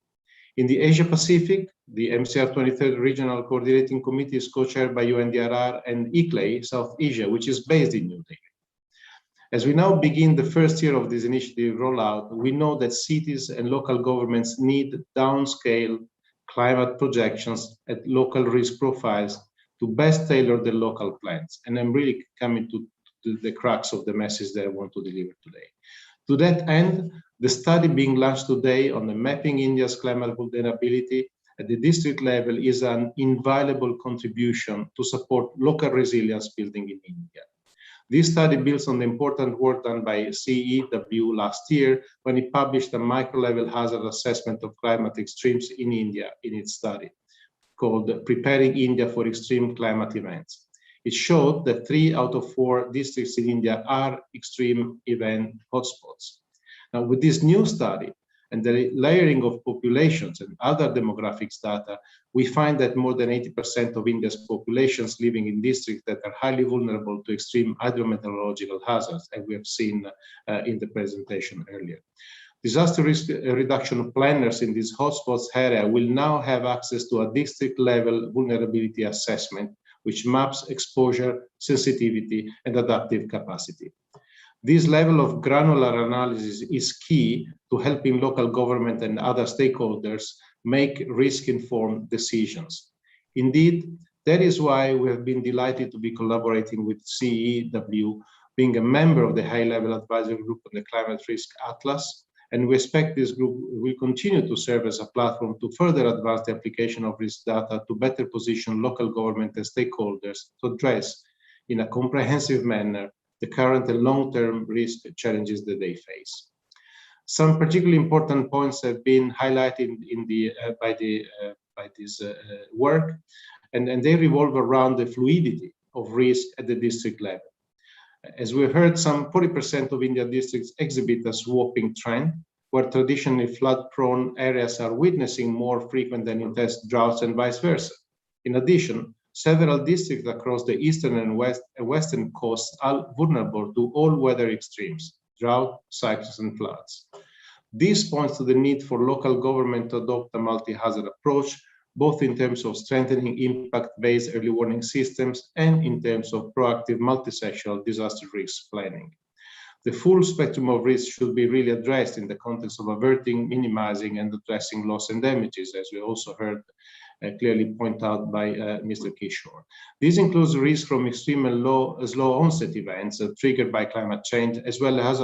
In the Asia Pacific, the MCR 2030 Regional Coordinating Committee is co-chaired by UNDRR and ICLEI South Asia, which is based in New Delhi. As we now begin the first year of this initiative rollout, we know that cities and local governments need downscale climate projections at local risk profiles to best tailor the local plans. And I'm really coming to the crux of the message that I want to deliver today. To that end, the study being launched today on the Mapping India's Climate Vulnerability at the district level is an invaluable contribution to support local resilience building in India. This study builds on the important work done by CEEW last year when it published a micro-level hazard assessment of climate extremes in India in its study called Preparing India for Extreme Climate Events. It showed that 3 out of 4 districts in India are extreme event hotspots. Now, with this new study and the layering of populations and other demographics data, we find that more than 80% of India's populations living in districts that are highly vulnerable to extreme hydrometeorological hazards, as we have seen in the presentation earlier. Disaster risk reduction planners in these hotspots area will now have access to a district-level vulnerability assessment, which maps exposure, sensitivity, and adaptive capacity. This level of granular analysis is key to helping local government and other stakeholders make risk-informed decisions. Indeed, that is why we have been delighted to be collaborating with CEEW, being a member of the high-level advisory group on the Climate Risk Atlas, and we expect this group will continue to serve as a platform to further advance the application of risk data to better position local government and stakeholders to address in a comprehensive manner the current and long-term risk challenges that they face. Some particularly important points have been highlighted by this work. and they revolve around the fluidity of risk at the district level. As we heard, some 40% of India districts exhibit a swapping trend, where traditionally flood-prone areas are witnessing more frequent and intense droughts and vice versa. In addition, several districts across the eastern and western coasts are vulnerable to all weather extremes, drought, cyclones, and floods. This points to the need for local government to adopt a multi-hazard approach, both in terms of strengthening impact-based early warning systems and in terms of proactive multi-sectoral disaster risk planning. The full spectrum of risks should be really addressed in the context of averting, minimizing, and addressing loss and damages, as we also heard clearly pointed out by Mr. Kishore. This includes risk from extreme and slow onset events triggered by climate change, as well as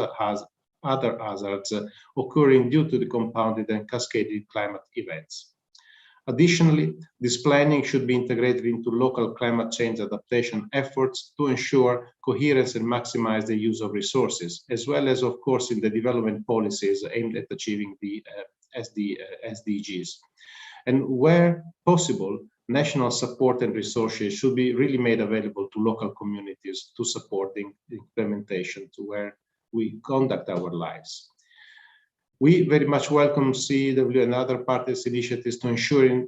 other hazards occurring due to the compounded and cascaded climate events. Additionally, this planning should be integrated into local climate change adaptation efforts to ensure coherence and maximize the use of resources, as well as, of course, in the development policies aimed at achieving the SDGs. And where possible, national support and resources should be really made available to local communities to support the implementation to where we conduct our lives. We very much welcome CEEW and other parties' initiatives to ensuring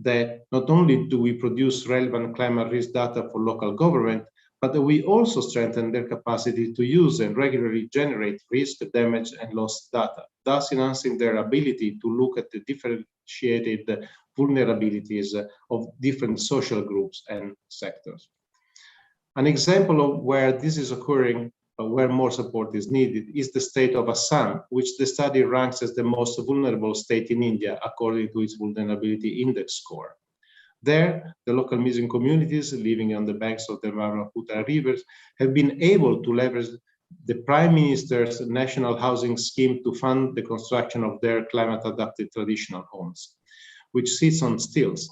that not only do we produce relevant climate risk data for local government, but that we also strengthen their capacity to use and regularly generate risk, damage, and loss data, thus enhancing their ability to look at the differentiated vulnerabilities of different social groups and sectors. An example of where this is occurring, where more support is needed, is the state of Assam, which the study ranks as the most vulnerable state in India according to its vulnerability index score. There, the local Muslim communities living on the banks of the Brahmaputra rivers have been able to leverage the Prime Minister's National Housing Scheme to fund the construction of their climate-adapted traditional homes, which sits on stilts.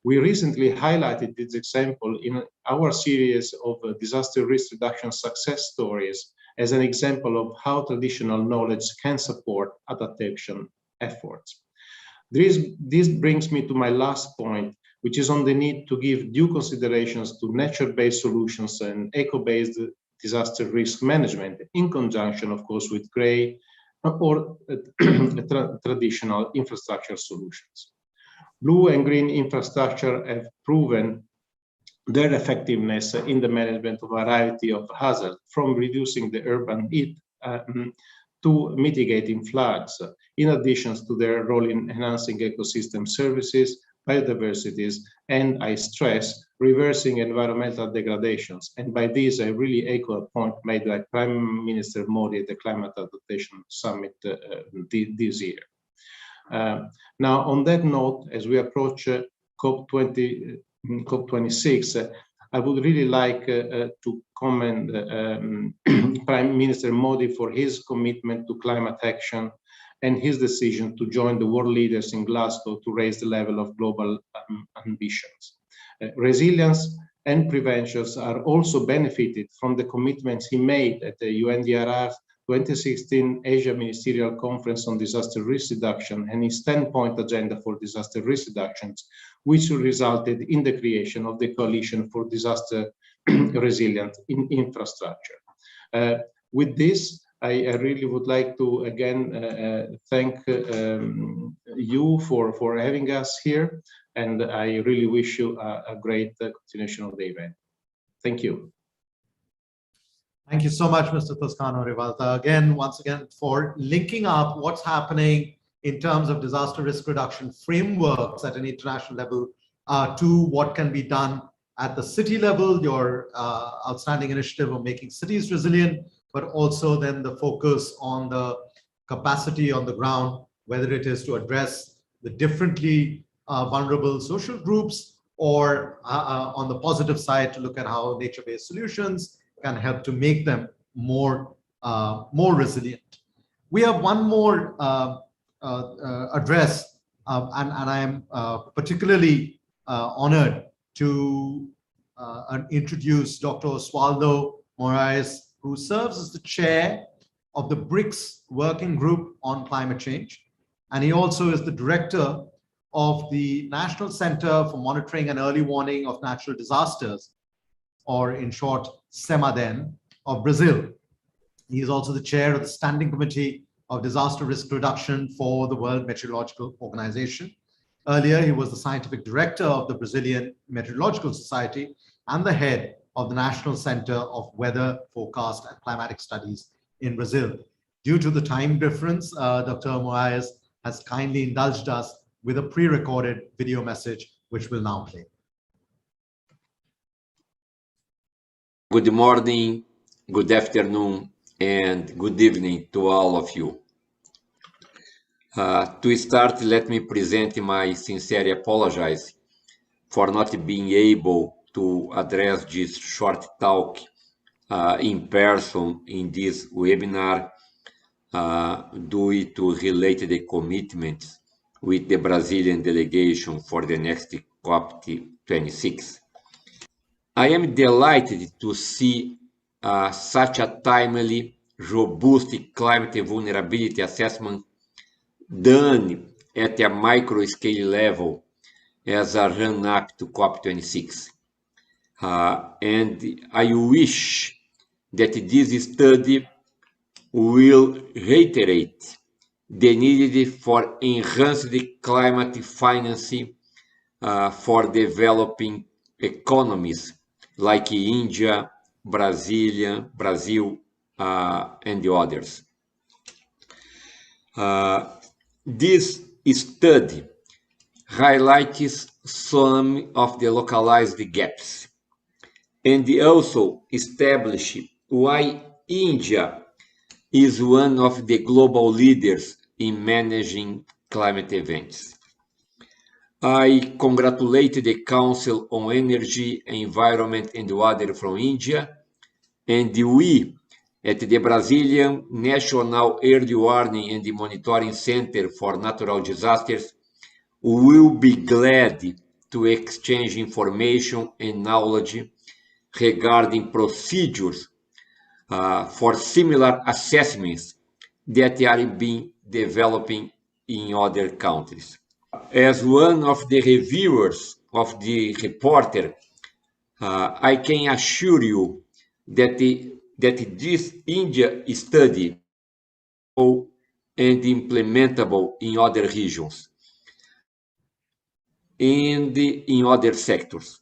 We recently highlighted this example in our series of disaster risk reduction success stories as an example of how traditional knowledge can support adaptation efforts. This brings me to my last point, which is on the need to give due considerations to nature-based solutions and eco-based disaster risk management in conjunction, of course, with grey or traditional infrastructure solutions. Blue and green infrastructure have proven their effectiveness in the management of a variety of hazards, from reducing the urban heat to mitigating floods, in addition to their role in enhancing ecosystem services, biodiversities, and I stress, reversing environmental degradations. And by this, I really echo a point made by Prime Minister Modi at the Climate Adaptation Summit this year. Now, on that note, as we approach COP26, I would really like to commend Prime Minister Modi for his commitment to climate action and his decision to join the world leaders in Glasgow to raise the level of global ambitions. Resilience and preventions are also benefited from the commitments he made at the UNDRR 2016 Asia Ministerial Conference on Disaster Risk Reduction and his 10-point agenda for disaster risk reductions, which resulted in the creation of the Coalition for Disaster Resilient Infrastructure. With this, I really would like to again thank you for having us here, and I really wish you a great continuation of the event. Thank you. Thank you so much, Mr. Toscano-Rivalta, once again, for linking up what's happening in terms of disaster risk reduction frameworks at an international level to what can be done at the city level, your outstanding initiative of making cities resilient, but also then the focus on the capacity on the ground, whether it is to address the differently vulnerable social groups, or on the positive side, to look at how nature-based solutions can help to make them more resilient. We have one more address, and I am particularly honored to introduce Dr. Oswaldo Moraes, who serves as the chair of the BRICS Working Group on Climate Change. And he also is the director of the National Center for Monitoring and Early Warning of Natural Disasters, or in short, CEMADEN, of Brazil. He is also the chair of the Standing Committee of Disaster Risk Reduction for the World Meteorological Organization. Earlier, he was the scientific director of the Brazilian Meteorological Society and the head of the National Center of Weather Forecast and Climatic Studies in Brazil. Due to the time difference, Dr. Moraes has kindly indulged us with a pre-recorded video message, which will now play. Good morning, good afternoon, and good evening to all of you. To start, let me present my sincere apologies for not being able to address this short talk in person in this webinar due to related commitments with the Brazilian delegation for the next COP26. I am delighted to see such a timely, robust climate vulnerability assessment done at a micro-scale level as a run-up to COP26. And I wish that this study will reiterate the need for enhanced climate financing for developing economies like India, Brazil, and the others. This study highlights some of the localized gaps and also establish why India is one of the global leaders in managing climate events. I congratulate the Council on Energy, Environment and Water from India, and we at the Brazilian National Early Warning and Monitoring Center for Natural Disasters will be glad to exchange information and knowledge regarding procedures for similar assessments that are being developing in other countries. As one of the reviewers of the reporter, I can assure you that this India study and implementable in other regions and in other sectors.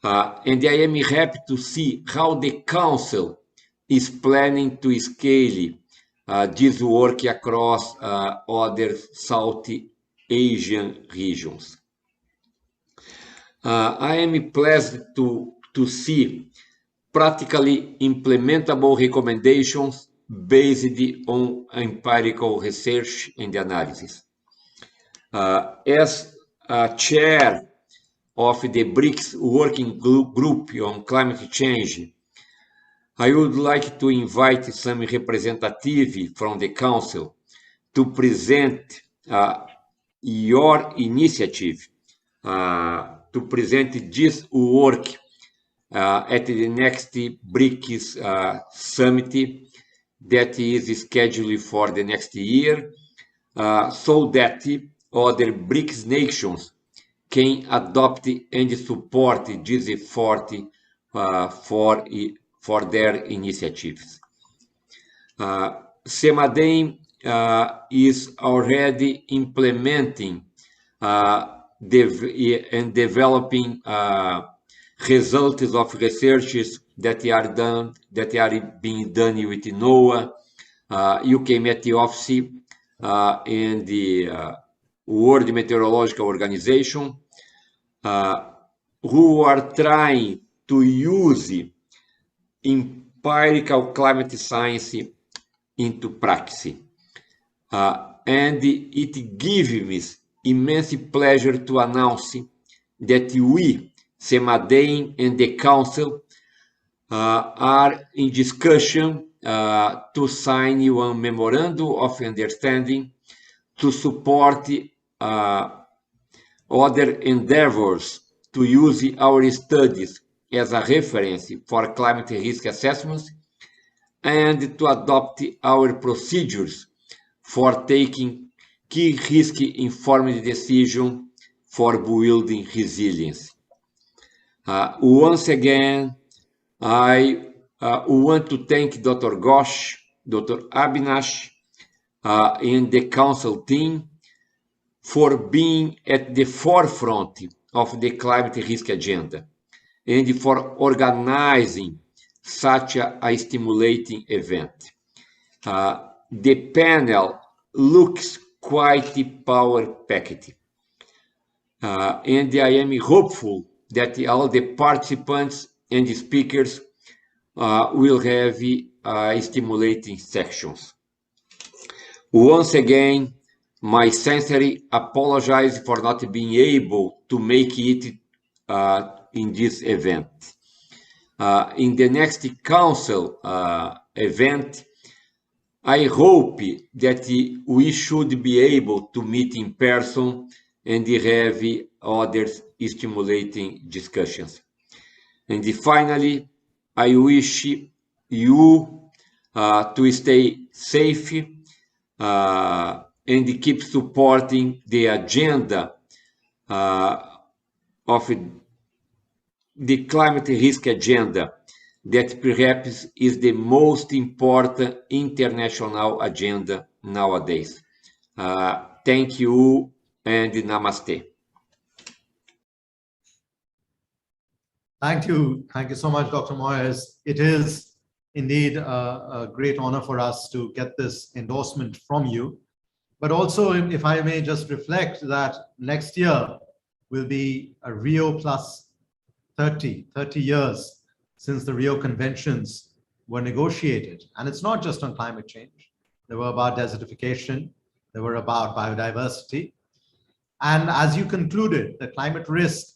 And I am happy to see how the Council is planning to scale this work across other South Asian regions. I am pleased to see practically implementable recommendations based on empirical research and analysis. As chair of the BRICS Working Group on Climate Change, I would like to invite some representative from the Council to present your initiative, to present this work at the next BRICS Summit that is scheduled for the next year, so that other BRICS nations can adopt and support this effort for their initiatives. CEMADEN is already implementing and developing results of researches that are being done with NOAA, UK Met Office, and the World Meteorological Organization, who are trying to use empirical climate science into practice. And it gives me immense pleasure to announce that we, CEMADEN and the Council, are in discussion to sign one memorandum of understanding to support other endeavors to use our studies as a reference for climate risk assessments and to adopt our procedures for taking key risk-informed decision for building resilience. Once again, I want to thank Dr. Ghosh, Dr. Abinash, and the council team for being at the forefront of the climate risk agenda and for organizing such a stimulating event. The panel looks quite power-packed, and I am hopeful that all the participants and the speakers will have stimulating sections. Once again, my sincere apologize for not being able to make it in this event. In the next council event, I hope that we should be able to meet in person and have other stimulating discussions. And finally, I wish you to stay safe and keep supporting the agenda of the climate risk agenda that perhaps is the most important international agenda nowadays. Thank you and namaste. Thank you. Thank you so much, Dr. Moraes. It is indeed a great honor for us to get this endorsement from you. But also, if I may just reflect that next year will be a Rio plus 30 years since the Rio Conventions were negotiated. And it's not just on climate change. They were about desertification. They were about biodiversity. And as you concluded, the climate risk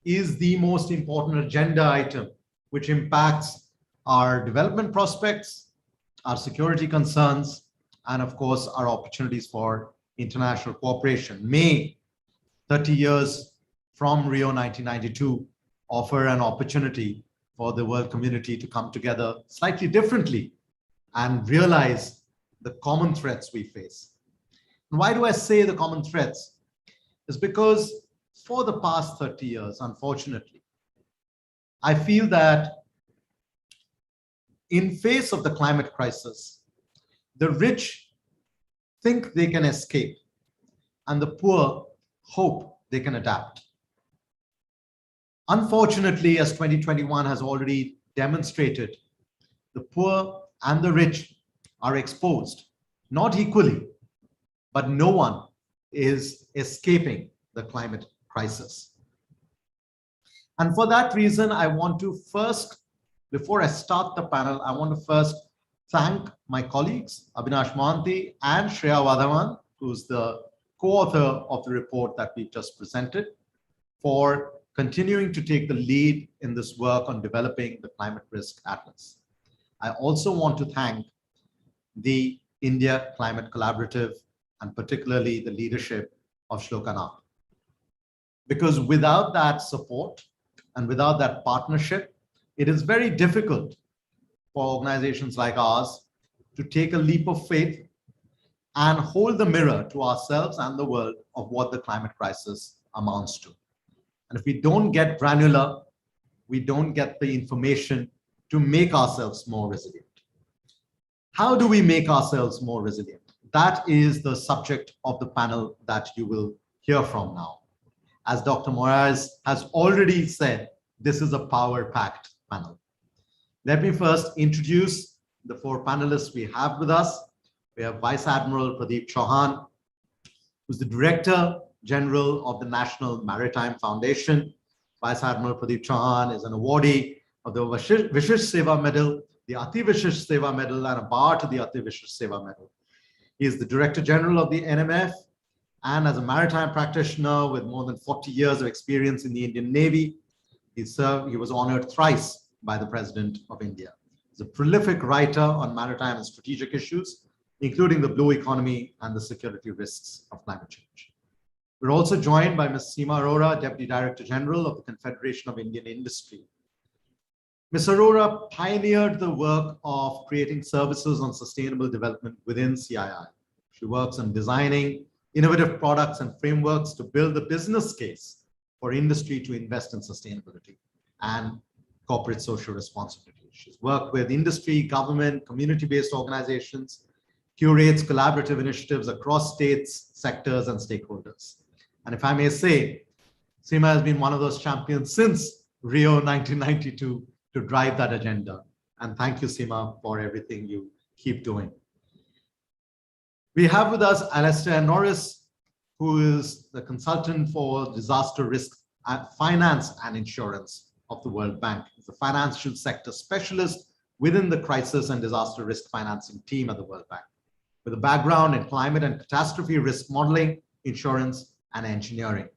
is the most important agenda item, which impacts our development prospects, our security concerns, and of course, our opportunities for international cooperation. May 30 years from Rio 1992 offer an opportunity for the world community to come together slightly differently and realize the common threats we face. And why do I say the common threats? It's because for the past 30 years, unfortunately, I feel that in face of the climate crisis, the rich think they can escape and the poor hope they can adapt. Unfortunately, as 2021 has already demonstrated, the poor and the rich are exposed, not equally, but no one is escaping the climate crisis. And for that reason, I want to first, before I start the panel, I want to first thank my colleagues, Abinash Mohanty and Shreya Vadhavan, who's the co-author of the report that we just presented, for continuing to take the lead in this work on developing the Climate Risk Atlas. I also want to thank the India Climate Collaborative and particularly the leadership of Shloka Nath. Because without that support and without that partnership, it is very difficult for organizations like ours to take a leap of faith and hold the mirror to ourselves and the world of what the climate crisis amounts to. And if we don't get granular, we don't get the information to make ourselves more resilient. How do we make ourselves more resilient? That is the subject of the panel that you will hear from now. As Dr. Moraes has already said, this is a power-packed panel. Let me first introduce the four panelists we have with us. We have Vice Admiral Pradeep Chauhan, who's the Director General of the National Maritime Foundation. Vice Admiral Pradeep Chauhan is an awardee of the Vishish Seva Medal, the Ati Vishish Seva Medal, and a bar to the Ati Vishish Seva Medal. He is the Director General of the NMF, and as a maritime practitioner with more than 40 years of experience in the Indian Navy, he was honored thrice by the President of India. He's a prolific writer on maritime and strategic issues, including the blue economy and the security risks of climate change. We're also joined by Ms. Seema Arora, Deputy Director General of the Confederation of Indian Industry. Ms. Arora pioneered the work of creating services on sustainable development within CII. She works on designing innovative products and frameworks to build the business case for industry to invest in sustainability and corporate social responsibility. She's worked with industry, government, community-based organizations, curates collaborative initiatives across states, sectors, and stakeholders. And if I may say, Seema has been one of those champions since Rio 1992 to drive that agenda. And thank you, Seema, for everything you keep doing. We have with us Alastair Norris, who is the consultant for disaster risk finance and insurance of the World Bank. He's a financial sector specialist within the crisis and disaster risk financing team at the World Bank, with a background in climate and catastrophe risk modeling, insurance, and engineering.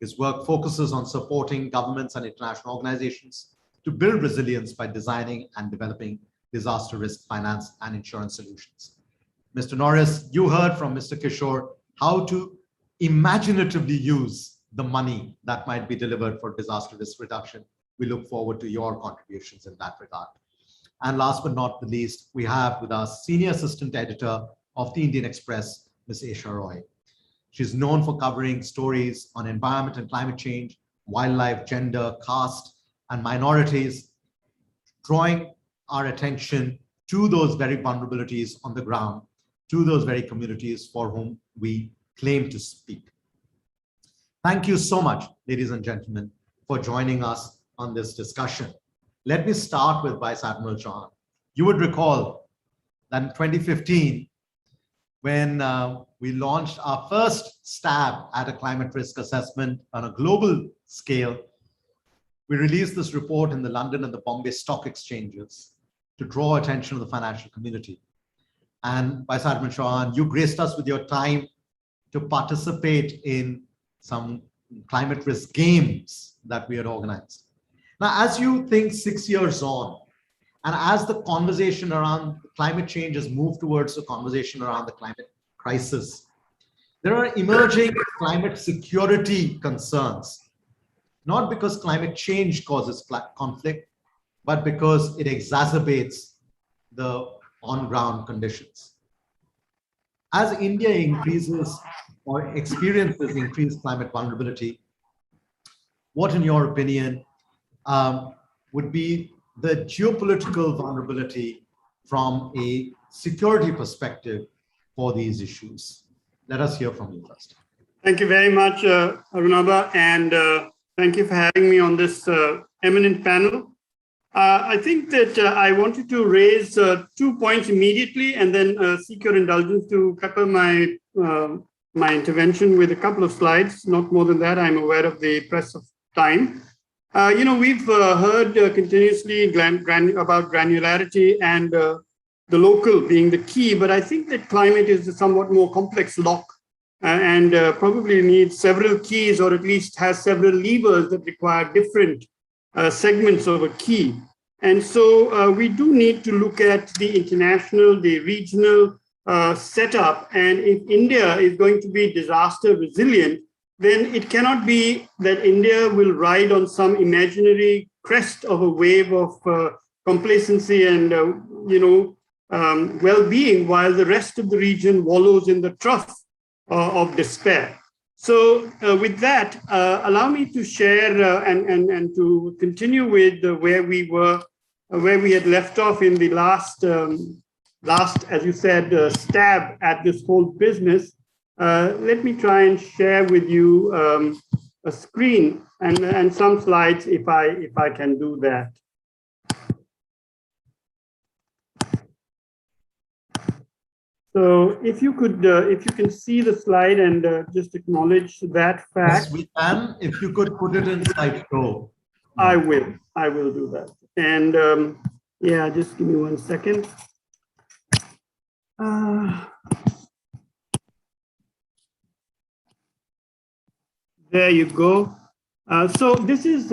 His work focuses on supporting governments and international organizations to build resilience by designing and developing disaster risk finance and insurance solutions. Mr. Norris, you heard from Mr. Kishore how to imaginatively use the money that might be delivered for disaster risk reduction. We look forward to your contributions in that regard. And last but not the least, we have with us Senior Assistant Editor of the Indian Express, Ms. Esha. She's known for covering stories on environment and climate change, wildlife, gender, caste, and minorities, drawing our attention to those very vulnerabilities on the ground, to those very communities for whom we claim to speak. Thank you so much, ladies and gentlemen, for joining us on this discussion. Let me start with Vice Admiral Chauhan. You would recall that in 2015, when we launched our first stab at a climate risk assessment on a global scale, we released this report in the London and the Bombay stock exchanges to draw attention of the financial community. And Vice Admiral Chauhan, you graced us with your time to participate in some climate risk games that we had organized. Now, as you think 6 years on, and as the conversation around climate change has moved towards the conversation around the climate crisis, there are emerging climate security concerns, not because climate change causes conflict, but because it exacerbates the on-ground conditions. As India increases or experiences increased climate vulnerability, what, in your opinion, would be the geopolitical vulnerability from a security perspective for these issues? Let us hear from you first. Thank you very much, Arunabha, and thank you for having me on this eminent panel. I think that I wanted to raise 2 points immediately and then seek your indulgence to couple my intervention with a couple of slides, not more than that. I'm aware of the press of time. We've heard continuously about granularity and the local being the key, but I think that climate is a somewhat more complex lock and probably needs several keys, or at least has several levers that require different segments of a key. And so we do need to look at the international, the regional setup. And if India is going to be disaster resilient, then it cannot be that India will ride on some imaginary crest of a wave of complacency and well-being, while the rest of the region wallows in the trough of despair. So with that, allow me to share and to continue with where we had left off in the last, as you said, stab at this whole business. Let me try and share with you a screen and some slides if I can do that. So if you can see the slide and just acknowledge that fact. Yes, we can. If you could put it in slideshow. I will do that. And yeah, just give me 1 second. There you go. So this is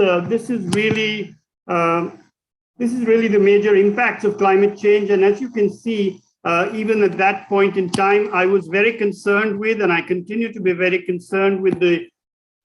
really the major impacts of climate change. And as you can see, even at that point in time, I was very concerned with, and I continue to be very concerned with, the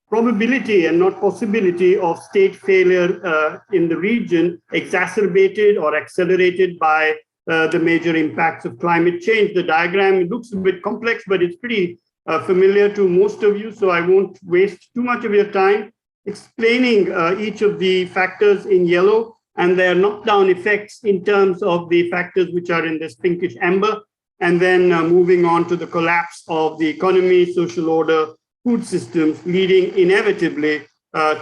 probability and not possibility of state failure in the region, exacerbated or accelerated by the major impacts of climate change. The diagram looks a bit complex, but it's pretty familiar to most of you, so I won't waste too much of your time explaining each of the factors in yellow and their knockdown effects in terms of the factors which are in this pinkish amber, and then moving on to the collapse of the economy, social order, food systems, leading inevitably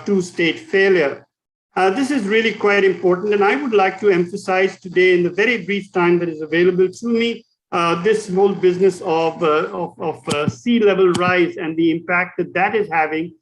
to state failure. This is really quite important, and I would like to emphasize today in the very brief time that is available to me, this whole business of sea level rise and the impact that that is having,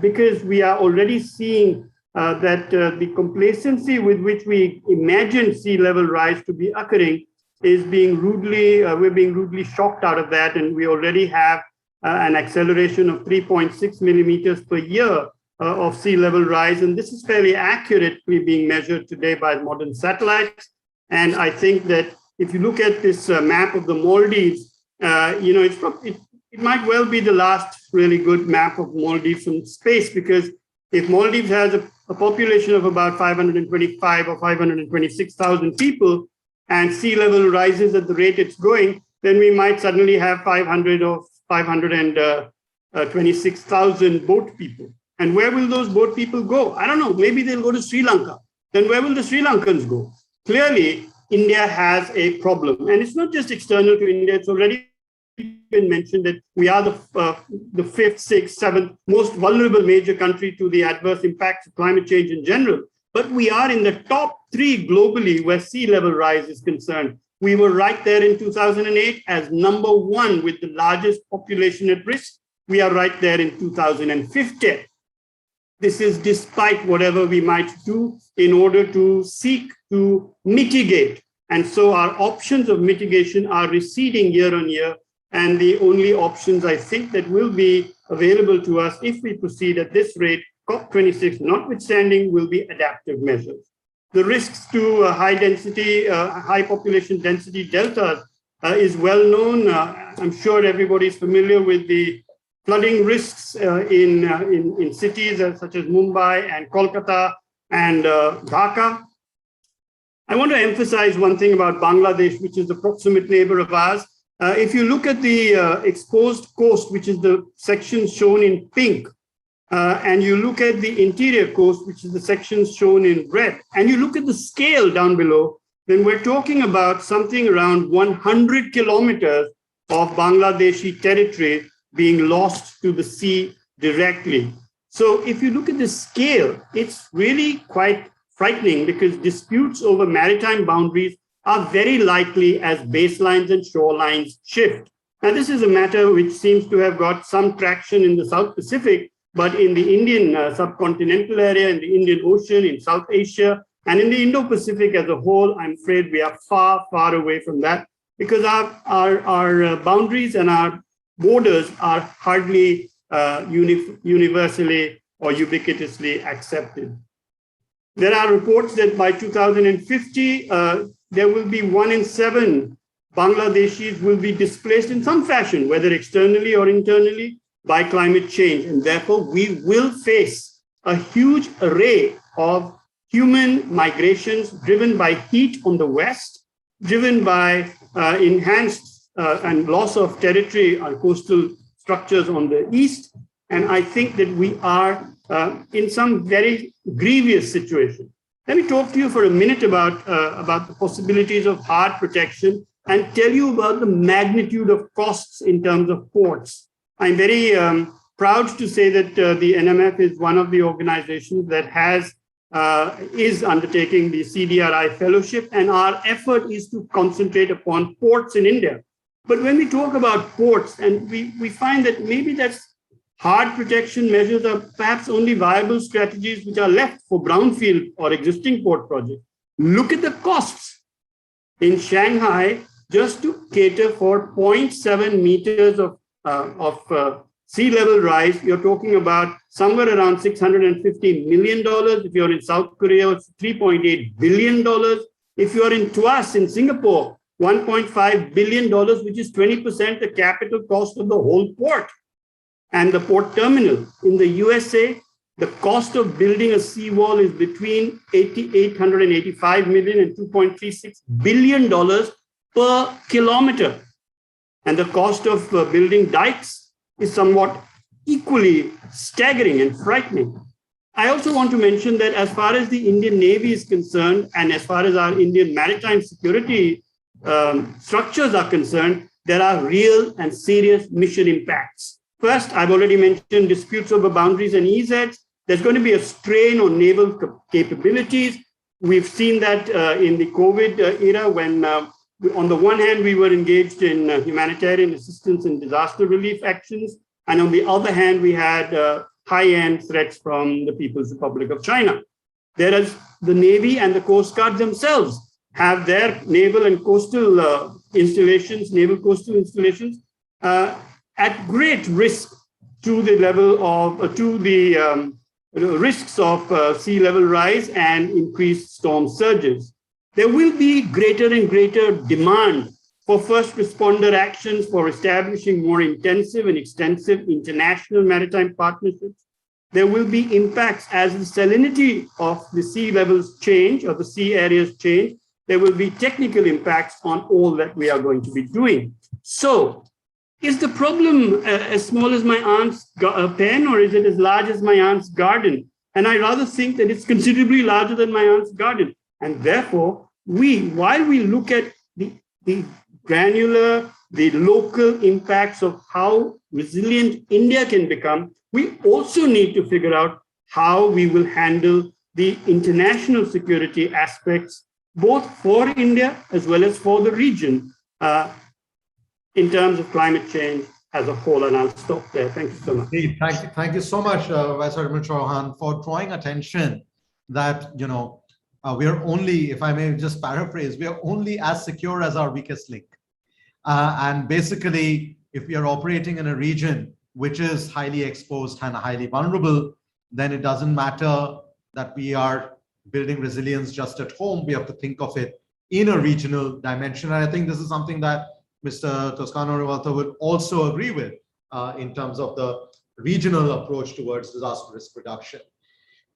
because we are already seeing that the complacency with which we imagine sea level rise to be occurring is being rudely, we're being rudely shocked out of that, and we already have an acceleration of 3.6 millimeters per year of sea level rise, and this is fairly accurately being measured today by modern satellites. And I think that if you look at this map of the Maldives, you know, it might well be the last really good map of Maldives from space, because if Maldives has a population of about 525 or 526,000 people, and sea level rises at the rate it's going, then we might suddenly have 500 or 526,000 boat people. And where will those boat people go? I don't know, maybe they'll go to Sri Lanka. Then where will the Sri Lankans go? Clearly, India has a problem. And it's not just external to India, it's already been mentioned that we are the fifth, sixth, seventh most vulnerable major country to the adverse impacts of climate change in general. But we are in the top 3 globally where sea level rise is concerned. We were right there in 2008 as number 1 with the largest population at risk. We are right there in 2050. This is despite whatever we might do in order to seek to mitigate. And so our options of mitigation are receding year on year. And the only options I think that will be available to us if we proceed at this rate, COP26 notwithstanding, will be adaptive measures. The risks to high population density deltas is well known. I'm sure everybody is familiar with the flooding risks in cities such as Mumbai and Kolkata and Dhaka. I want to emphasize one thing about Bangladesh, which is the proximate neighbor of ours. If you look at the exposed coast, which is the section shown in pink, and you look at the interior coast, which is the section shown in red, and you look at the scale down below, then we're talking about something around 100 kilometers of Bangladeshi territory being lost to the sea directly. So if you look at the scale, it's really quite frightening, because disputes over maritime boundaries are very likely as baselines and shorelines shift. Now, this is a matter which seems to have got some traction in the South Pacific, but in the Indian subcontinental area, in the Indian Ocean, in South Asia, and in the Indo-Pacific as a whole, I'm afraid we are far, far away from that, because our boundaries and our borders are hardly universally or ubiquitously accepted. There are reports that by 2050, there will be 1 in 7 Bangladeshis will be displaced in some fashion, whether externally or internally, by climate change. And therefore, we will face a huge array of human migrations driven by heat on the west, driven by enhanced and loss of territory on coastal structures on the east. And I think that we are in some very grievous situation. Let me talk to you for a minute about the possibilities of hard protection and tell you about the magnitude of costs in terms of ports. I'm very proud to say that the NMF is one of the organizations that is undertaking the CDRI fellowship, and our effort is to concentrate upon ports in India. But when we talk about ports, and we find that maybe that's hard protection measures are perhaps only viable strategies which are left for brownfield or existing port projects. Look at the costs. In Shanghai, just to cater for 0.7 meters of sea level rise, you're talking about somewhere around $650 million. If you're in South Korea, it's $3.8 billion. If you're in Tuas in Singapore, $1.5 billion, which is 20% the capital cost of the whole port and the port terminal. In the USA, the cost of building a seawall is between $885 million and $2.36 billion per kilometer. And the cost of building dikes is somewhat equally staggering and frightening. I also want to mention that as far as the Indian Navy is concerned, and as far as our Indian maritime security structures are concerned, there are real and serious mission impacts. First, I've already mentioned disputes over boundaries and EEZs. There's going to be a strain on naval capabilities. We've seen that in the COVID era when, on the one hand, we were engaged in humanitarian assistance and disaster relief actions. And on the other hand, we had high-end threats from the People's Republic of China. Whereas the Navy and the Coast Guard themselves have their naval and coastal installations, naval coastal installations, at great risk to the level of, risks of sea level rise and increased storm surges. There will be greater and greater demand for first responder actions, for establishing more intensive and extensive international maritime partnerships. There will be impacts as the salinity of the sea levels change or the sea areas change. There will be technical impacts on all that we are going to be doing. So, is the problem as small as my aunt's pen, or is it as large as my aunt's garden? And I rather think that it's considerably larger than my aunt's garden. And therefore, while we look at the granular, the local impacts of how resilient India can become, we also need to figure out how we will handle the international security aspects, both for India as well as for the region, in terms of climate change as a whole. And I'll stop there. Thank you so much. Thank you so much, Vice Admiral Chauhan, for drawing attention that, we are only, if I may just paraphrase, we are only as secure as our weakest link. And basically, if we are operating in a region which is highly exposed and highly vulnerable, then it doesn't matter that we are building resilience just at home. We have to think of it in a regional dimension. And I think this is something that Mr. Toscano-Rivalta would also agree with in terms of the regional approach towards disaster risk reduction.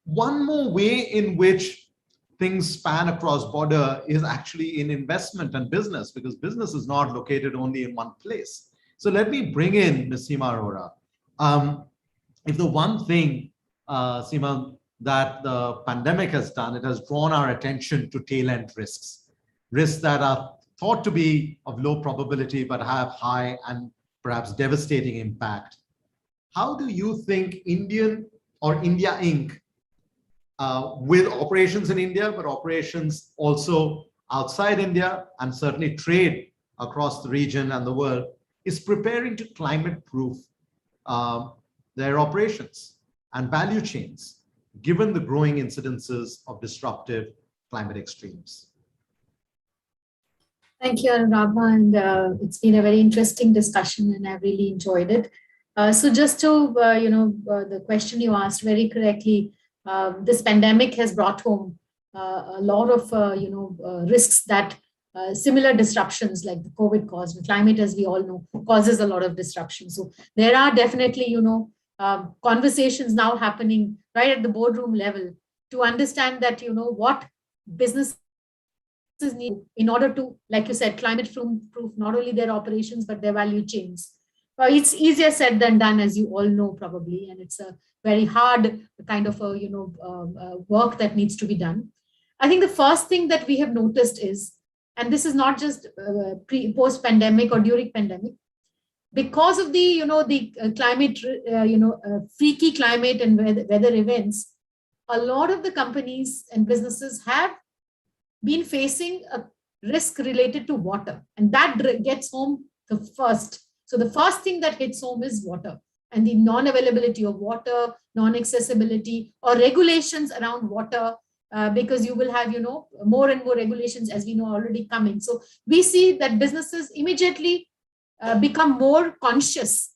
One more way in which things span across border is actually in investment and business, because business is not located only in one place. So let me bring in Ms. Seema Arora. If the one thing, Seema, that the pandemic has done, it has drawn our attention to tail-end risks that are thought to be of low probability but have high and perhaps devastating impact. How do you think India Inc., with operations in India, but operations also outside India, and certainly trade across the region and the world, is preparing to climate-proof their operations and value chains, given the growing incidences of disruptive climate extremes? Thank you, Arora, and it's been a very interesting discussion, and I've really enjoyed it. So just to, the question you asked very correctly, this pandemic has brought home a lot of, risks that similar disruptions like the COVID caused. Climate, as we all know, causes a lot of disruption. So there are definitely, conversations now happening right at the boardroom level to understand that, what businesses need in order to, like you said, climate-proof not only their operations, but their value chains. It's easier said than done, as you all know, probably, and it's a very hard kind of work that needs to be done. I think the first thing that we have noticed is, and this is not just post-pandemic or during pandemic, because of the climate, freaky climate and weather events, a lot of the companies and businesses have been facing a risk related to water, and that gets home the first. So the first thing that hits home is water, and the non-availability of water, non-accessibility, or regulations around water, because you will have, more and more regulations, as we know, already coming. So we see that businesses immediately become more conscious.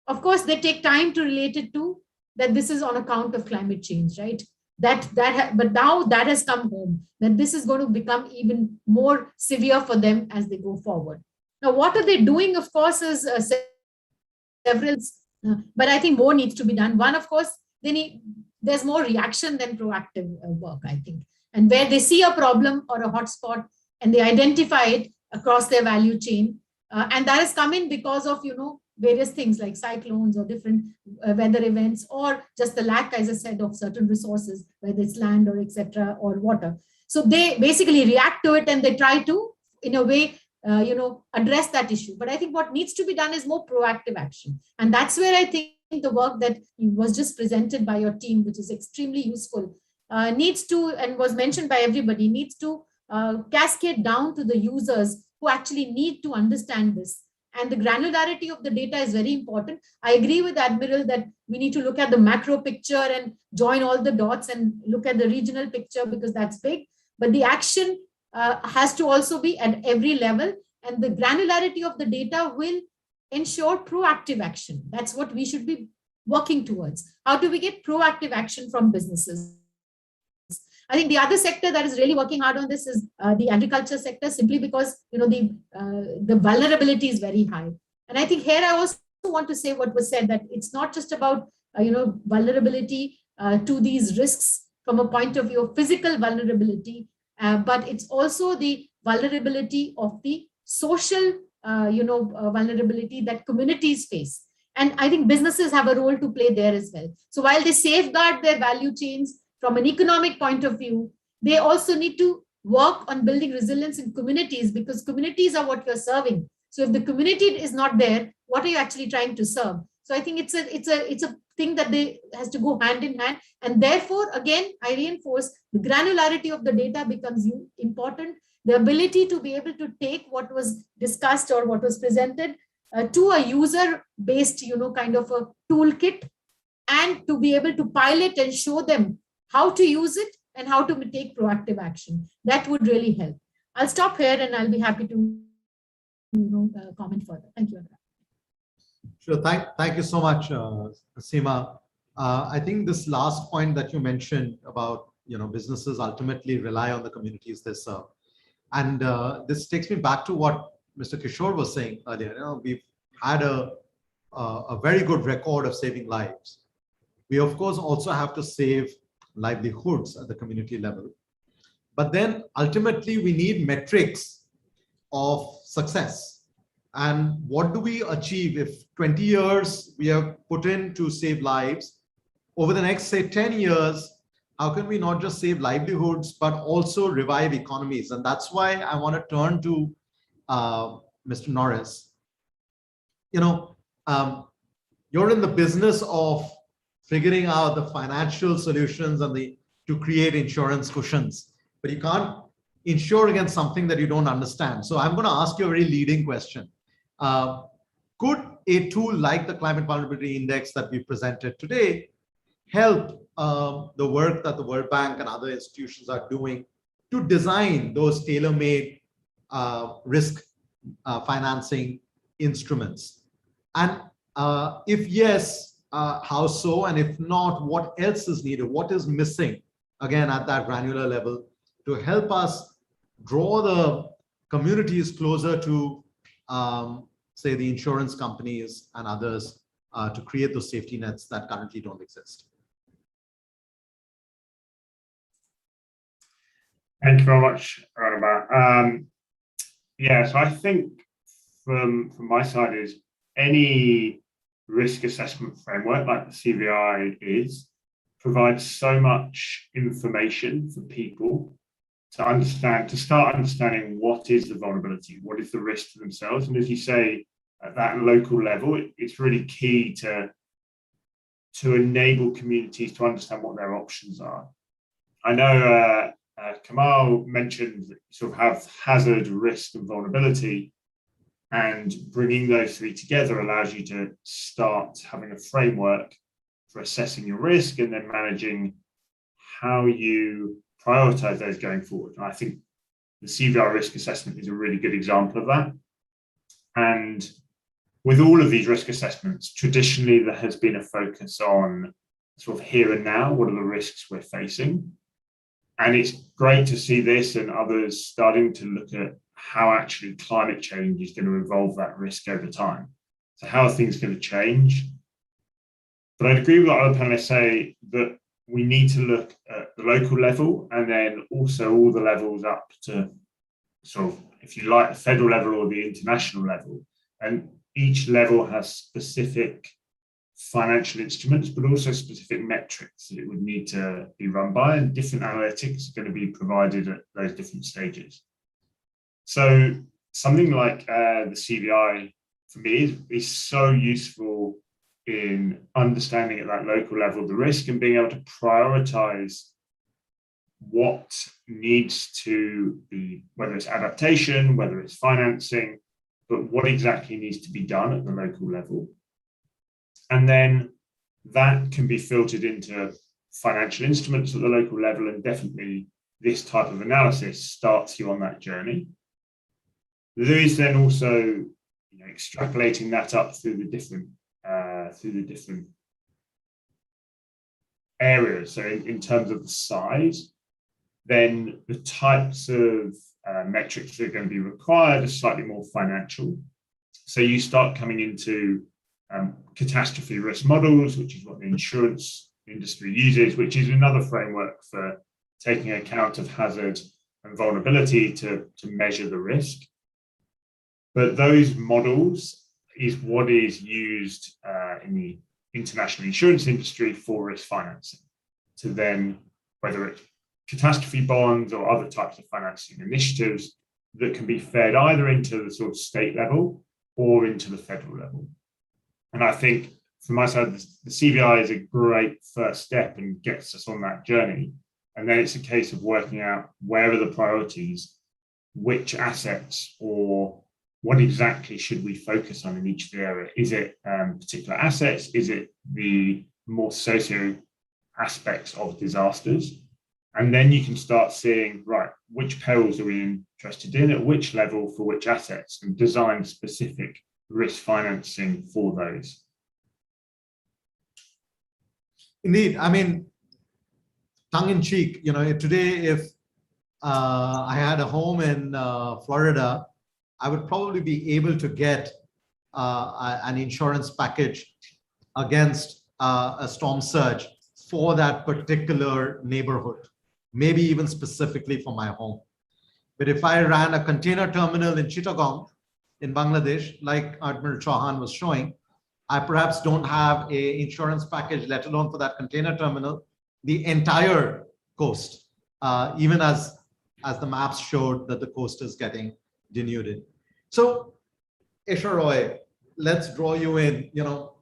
Of course, they take time to relate it to that this is on account of climate change, right? But now that has come home, that this is going to become even more severe for them as they go forward. Now, what are they doing? Of course, is several, but I think more needs to be done. One, of course, there's more reaction than proactive work, I think. And where they see a problem or a hotspot and they identify it across their value chain, and that has come in because of, various things like cyclones or different weather events, or just the lack, as I said, of certain resources, whether it's land or etc. or water. So they basically react to it and they try to, in a way, address that issue. But I think what needs to be done is more proactive action. And that's where I think the work that was just presented by your team, which is extremely useful, needs to, and was mentioned by everybody, needs to cascade down to the users who actually need to understand this. And the granularity of the data is very important. I agree with Admiral that we need to look at the macro picture and join all the dots and look at the regional picture, because that's big. But the action has to also be at every level, and the granularity of the data will ensure proactive action. That's what we should be working towards. How do we get proactive action from businesses? I think the other sector that is really working hard on this is the agriculture sector, simply because the vulnerability is very high. And I think here I also want to say what was said, that it's not just about vulnerability to these risks from a point of view of physical vulnerability, but it's also the vulnerability of the social vulnerability that communities face. And I think businesses have a role to play there as well. So while they safeguard their value chains from an economic point of view, they also need to work on building resilience in communities, because communities are what you're serving. So if the community is not there, what are you actually trying to serve? So I think it's a thing that has to go hand in hand. And therefore, again, I reinforce the granularity of the data becomes important. The ability to be able to take what was discussed or what was presented to a user-based, kind of a toolkit, and to be able to pilot and show them how to use it and how to take proactive action. That would really help. I'll stop here and I'll be happy to comment further. Thank you. Sure. Thank you so much, Seema. I think this last point that you mentioned about businesses ultimately rely on the communities they serve, and this takes me back to what Mr. Kishore was saying earlier. We've had a very good record of saving lives. We of course also have to save livelihoods at the community level, but then ultimately we need metrics of success. And what do we achieve if 20 years we have put in to save lives? Over the next, say, 10 years, how can we not just save livelihoods, but also revive economies? And that's why I want to turn to Mr. Norris. You're in the business of figuring out the financial solutions and to create insurance cushions, but you can't insure against something that you don't understand. So I'm going to ask you a very leading question. Could a tool like the Climate Vulnerability Index that we presented today help the work that the World Bank and other institutions are doing to design those tailor-made risk financing instruments? And if yes, how so? And if not, what else is needed? What is missing, again, at that granular level to help us draw the communities closer to, say, the insurance companies and others to create those safety nets that currently don't exist? Thank you very much, Arora. So I think from my side is any risk assessment framework like the CDRI provides so much information for people to start understanding what is the vulnerability, what is the risk to themselves. And as you say, at that local level, it's really key to enable communities to understand what their options are. I know Kamal mentioned sort of have hazard, risk, and vulnerability, and bringing those three together allows you to start having a framework for assessing your risk and then managing how you prioritize those going forward. And I think the CVR risk assessment is a really good example of that. And with all of these risk assessments, traditionally there has been a focus on sort of here and now, what are the risks we're facing? And it's great to see this and others starting to look at how actually climate change is going to evolve that risk over time. So how are things going to change? But I'd agree with what other panelists say that we need to look at the local level and then also all the levels up to sort of, if you like, the federal level or the international level. And each level has specific financial instruments, but also specific metrics that it would need to be run by, and different analytics are going to be provided at those different stages. So something like the CDRI, for me, is so useful in understanding at that local level the risk and being able to prioritize what needs to be, whether it's adaptation, whether it's financing, but what exactly needs to be done at the local level. And then that can be filtered into financial instruments at the local level, and definitely this type of analysis starts you on that journey. There is then also extrapolating that up through the different areas. So in terms of the size, then the types of metrics that are going to be required are slightly more financial. So you start coming into catastrophe risk models, which is what the insurance industry uses, which is another framework for taking account of hazard and vulnerability to measure the risk. But those models is what is used in the international insurance industry for risk financing, to then, whether it's catastrophe bonds or other types of financing initiatives that can be fed either into the sort of state level or into the federal level. And I think from my side, the CVI is a great first step and gets us on that journey. And then it's a case of working out where are the priorities, which assets or what exactly should we focus on in each of the area? Is it particular assets? Is it the more socio aspects of disasters? And then you can start seeing, right, which perils are we interested in, at which level for which assets, and design specific risk financing for those. Indeed, I mean, tongue in cheek, today if I had a home in Florida, I would probably be able to get an insurance package against a storm surge for that particular neighborhood, maybe even specifically for my home. But if I ran a container terminal in Chittagong in Bangladesh, like Admiral Chauhan was showing, I perhaps don't have a insurance package, let alone for that container terminal, the entire coast, even as the maps showed that the coast is getting denuded. So, Esha Roy, let's draw you in.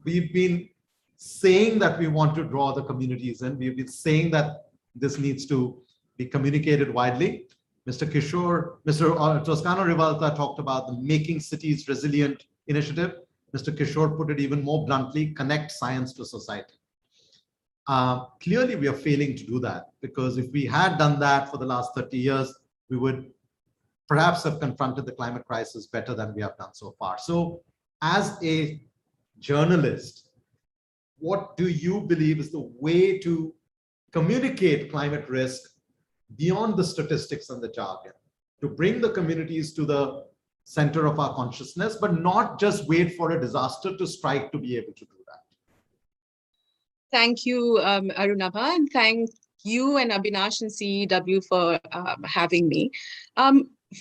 We've been saying that we want to draw the communities in. We've been saying that this needs to be communicated widely. Mr. Kishore, Mr. Toscano-Rivalta talked about the Making Cities Resilient initiative. Mr. Kishore put it even more bluntly, connect science to society. Clearly, we are failing to do that, because if we had done that for the last 30 years, we would perhaps have confronted the climate crisis better than we have done so far. So as a journalist, what do you believe is the way to communicate climate risk beyond the statistics and the jargon, to bring the communities to the center of our consciousness, but not just wait for a disaster to strike to be able to do that? Thank you, Arunabha, and thank you and Abhinash and CEEW for having me.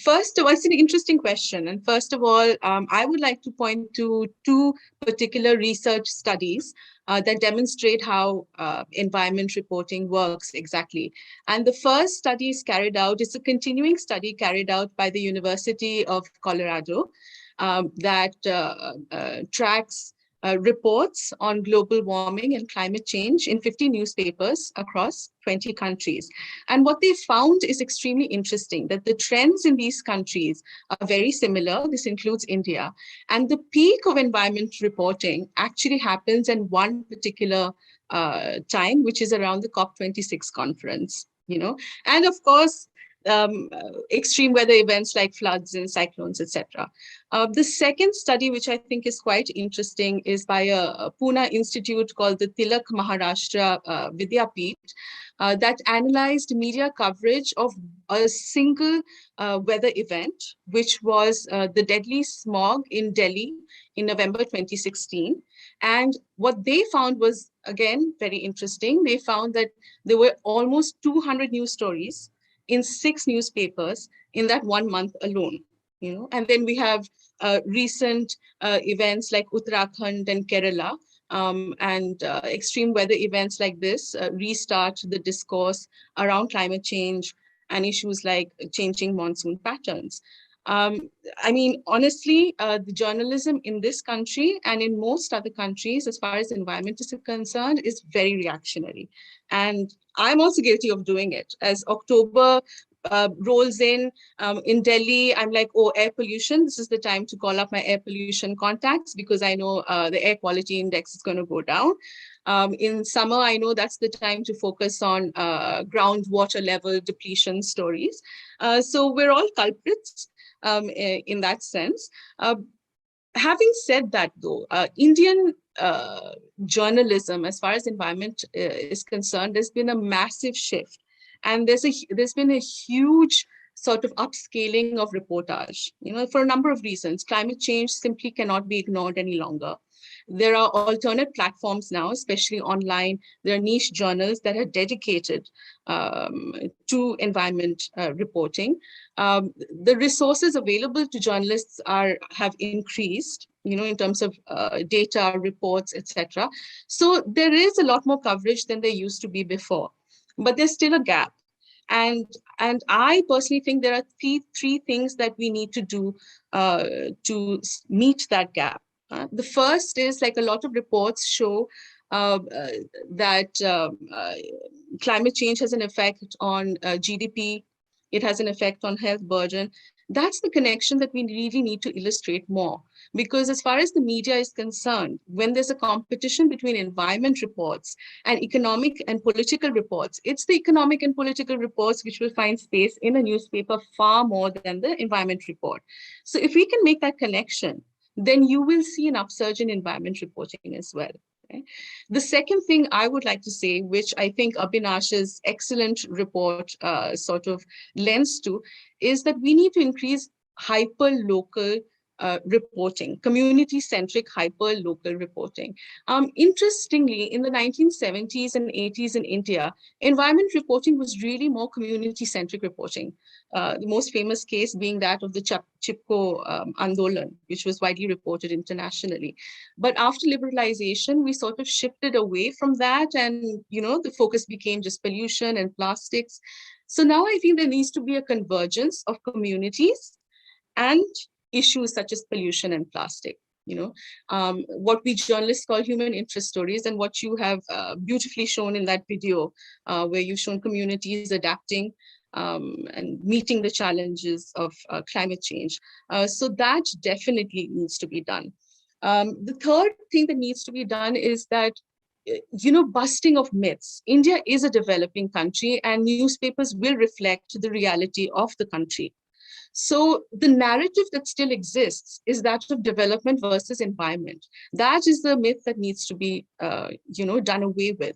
First of all, it's an interesting question. And first of all, I would like to point to two particular research studies that demonstrate how environment reporting works exactly. And the first study is carried out, it's a continuing study carried out by the University of Colorado that tracks reports on global warming and climate change in 50 newspapers across 20 countries. And what they found is extremely interesting, that the trends in these countries are very similar. This includes India. And the peak of environment reporting actually happens in one particular time, which is around the COP26 conference, and of course, extreme weather events like floods and cyclones, etc. The second study, which I think is quite interesting, is by a Pune institute called the Tilak Maharashtra Vidyapeeth that analyzed media coverage of a single weather event, which was the deadly smog in Delhi in November 2016. And what they found was, again, very interesting. They found that there were almost 200 news stories in 6 newspapers in that 1 month alone. And then we have recent events like Uttarakhand and Kerala, and extreme weather events like this restart the discourse around climate change and issues like changing monsoon patterns. I mean, honestly, the journalism in this country and in most other countries, as far as environment is concerned, is very reactionary. And I'm also guilty of doing it. As October rolls in Delhi, I'm like, oh, air pollution. This is the time to call up my air pollution contacts because I know the air quality index is going to go down. In summer, I know that's the time to focus on groundwater level depletion stories. So we're all culprits in that sense. Having said that, though, Indian journalism, as far as environment is concerned, there's been a massive shift. And there's been a huge sort of upscaling of reportage, for a number of reasons. Climate change simply cannot be ignored any longer. There are alternate platforms now, especially online. There are niche journals that are dedicated to environment reporting. The resources available to journalists have increased, in terms of data, reports, etc. So there is a lot more coverage than there used to be before, but there's still a gap. And I personally think there are three things that we need to do to meet that gap. The first is, like, a lot of reports show that climate change has an effect on GDP. It has an effect on health burden. That's the connection that we really need to illustrate more. Because as far as the media is concerned, when there's a competition between environment reports and economic and political reports, it's the economic and political reports which will find space in a newspaper far more than the environment report. So if we can make that connection, then you will see an upsurge in environment reporting as well. Okay? The second thing I would like to say, which I think Abhinash's excellent report sort of lends to, is that we need to increase hyper-local reporting, community-centric hyper-local reporting. Interestingly, in the 1970s and 80s in India, environment reporting was really more community-centric reporting. The most famous case being that of the Chipko Andolan, which was widely reported internationally. But after liberalization, we sort of shifted away from that, and the focus became just pollution and plastics. So now I think there needs to be a convergence of communities and issues such as pollution and plastic. What we journalists call human interest stories, and what you have beautifully shown in that video, where you've shown communities adapting and meeting the challenges of climate change. So that definitely needs to be done. The third thing that needs to be done is that, busting of myths. India is a developing country, and newspapers will reflect the reality of the country. So the narrative that still exists is that of development versus environment. That is the myth that needs to be, done away with.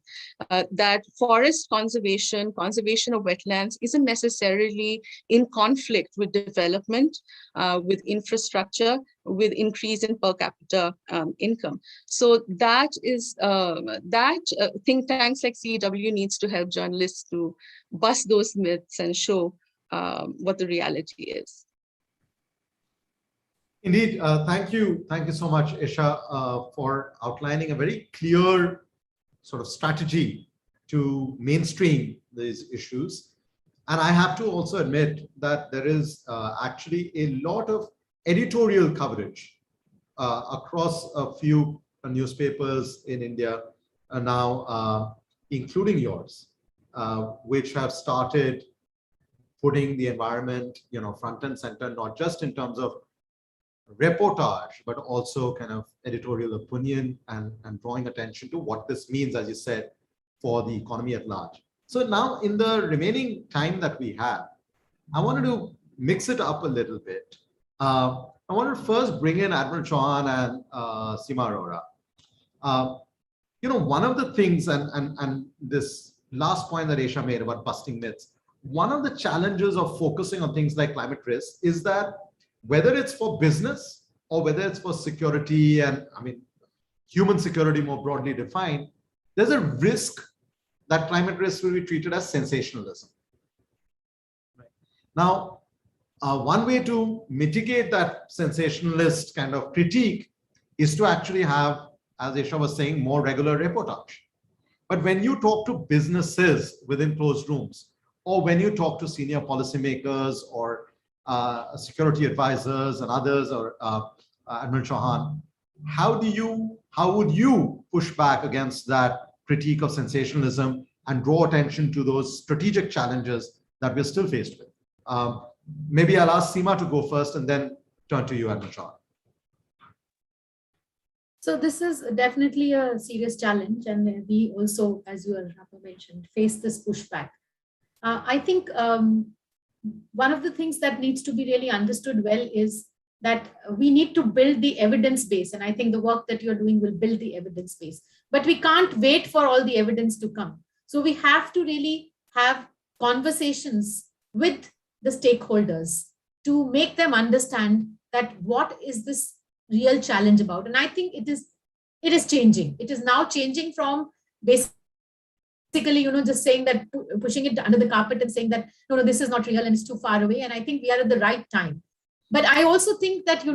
That forest conservation of wetlands isn't necessarily in conflict with development, with infrastructure, with increase in per capita income. So that is think tanks like CEEW needs to help journalists to bust those myths and show what the reality is. Indeed, thank you so much, Esha, for outlining a very clear sort of strategy to mainstream these issues. And I have to also admit that there is actually a lot of editorial coverage across a few newspapers in India now, including yours, which have started putting the environment, front and center, not just in terms of reportage, but also kind of editorial opinion and drawing attention to what this means, as you said, for the economy at large. So now, in the remaining time that we have, I wanted to mix it up a little bit. I want to first bring in Admiral Chauhan and Seema Arora. One of the things, and this last point that Esha made about busting myths, one of the challenges of focusing on things like climate risk is that whether it's for business or whether it's for security, and human security more broadly defined, there's a risk that climate risk will be treated as sensationalism. Right. Now, one way to mitigate that sensationalist kind of critique is to actually have, as Esha was saying, more regular reportage. But when you talk to businesses within closed rooms, or when you talk to senior policymakers or security advisors and others, or Admiral Chauhan, how would you push back against that critique of sensationalism and draw attention to those strategic challenges that we're still faced with? Maybe I'll ask Seema to go first and then turn to you, Admiral Chauhan. So this is definitely a serious challenge, and we also, as you mentioned, face this pushback. I think one of the things that needs to be really understood well is that we need to build the evidence base, and I think the work that you're doing will build the evidence base. But we can't wait for all the evidence to come. So we have to really have conversations with the stakeholders to make them understand that what is this real challenge about. And I think it is changing. It is now changing from basically, just saying that, pushing it under the carpet and saying that, no, this is not real and it's too far away. And I think we are at the right time. But I also think that,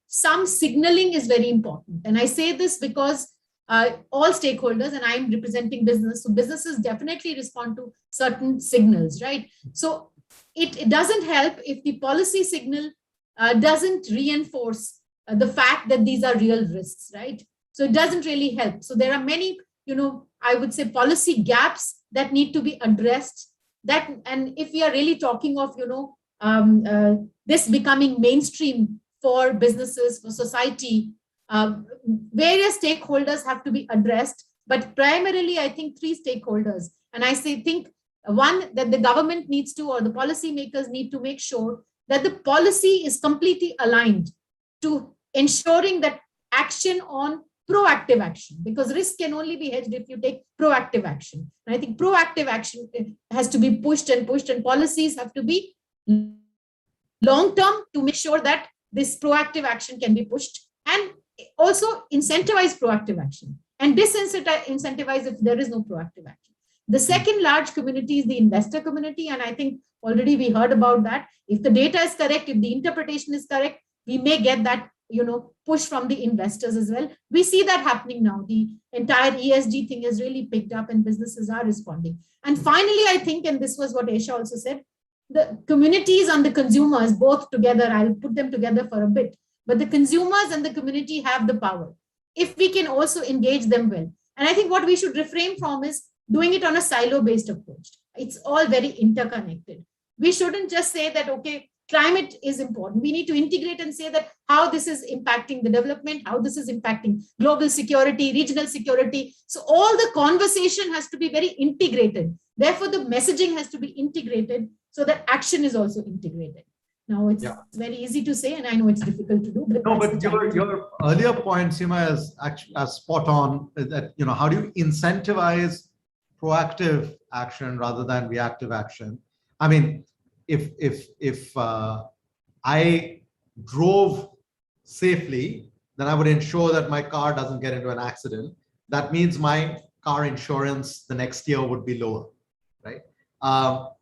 some signaling is very important. And I say this because all stakeholders, and I'm representing business, so businesses definitely respond to certain signals, right? So it doesn't help if the policy signal doesn't reinforce the fact that these are real risks, right? So it doesn't really help. So there are many, I would say, policy gaps that need to be addressed. And if we are really talking of, this becoming mainstream for businesses, for society, various stakeholders have to be addressed. But primarily, I think 3 stakeholders. And I think one, that the government needs to, or the policymakers need to make sure that the policy is completely aligned to ensuring that action on proactive action, because risk can only be hedged if you take proactive action. And I think proactive action has to be pushed, and policies have to be long-term to make sure that this proactive action can be pushed, and also incentivize proactive action and disincentivize if there is no proactive action. The second large community is the investor community. And I think already we heard about that. If the data is correct, if the interpretation is correct, we may get that, push from the investors as well. We see that happening now. The entire ESG thing has really picked up and businesses are responding. And finally, I think, and this was what Esha also said, the communities and the consumers both together, I'll put them together for a bit, but the consumers and the community have the power if we can also engage them well. And I think what we should refrain from is doing it on a silo-based approach. It's all very interconnected. We shouldn't just say that, okay, climate is important. We need to integrate and say that how this is impacting the development, how this is impacting global security, regional security. So all the conversation has to be very integrated. Therefore, the messaging has to be integrated so that action is also integrated. Now, it's very easy to say, and I know it's difficult to do. But no, but your earlier point, Seema, is actually spot on. That how do you incentivize proactive action rather than reactive action? I mean, if I drove safely, then I would ensure that my car doesn't get into an accident. That means my car insurance the next year would be lower, right? Now,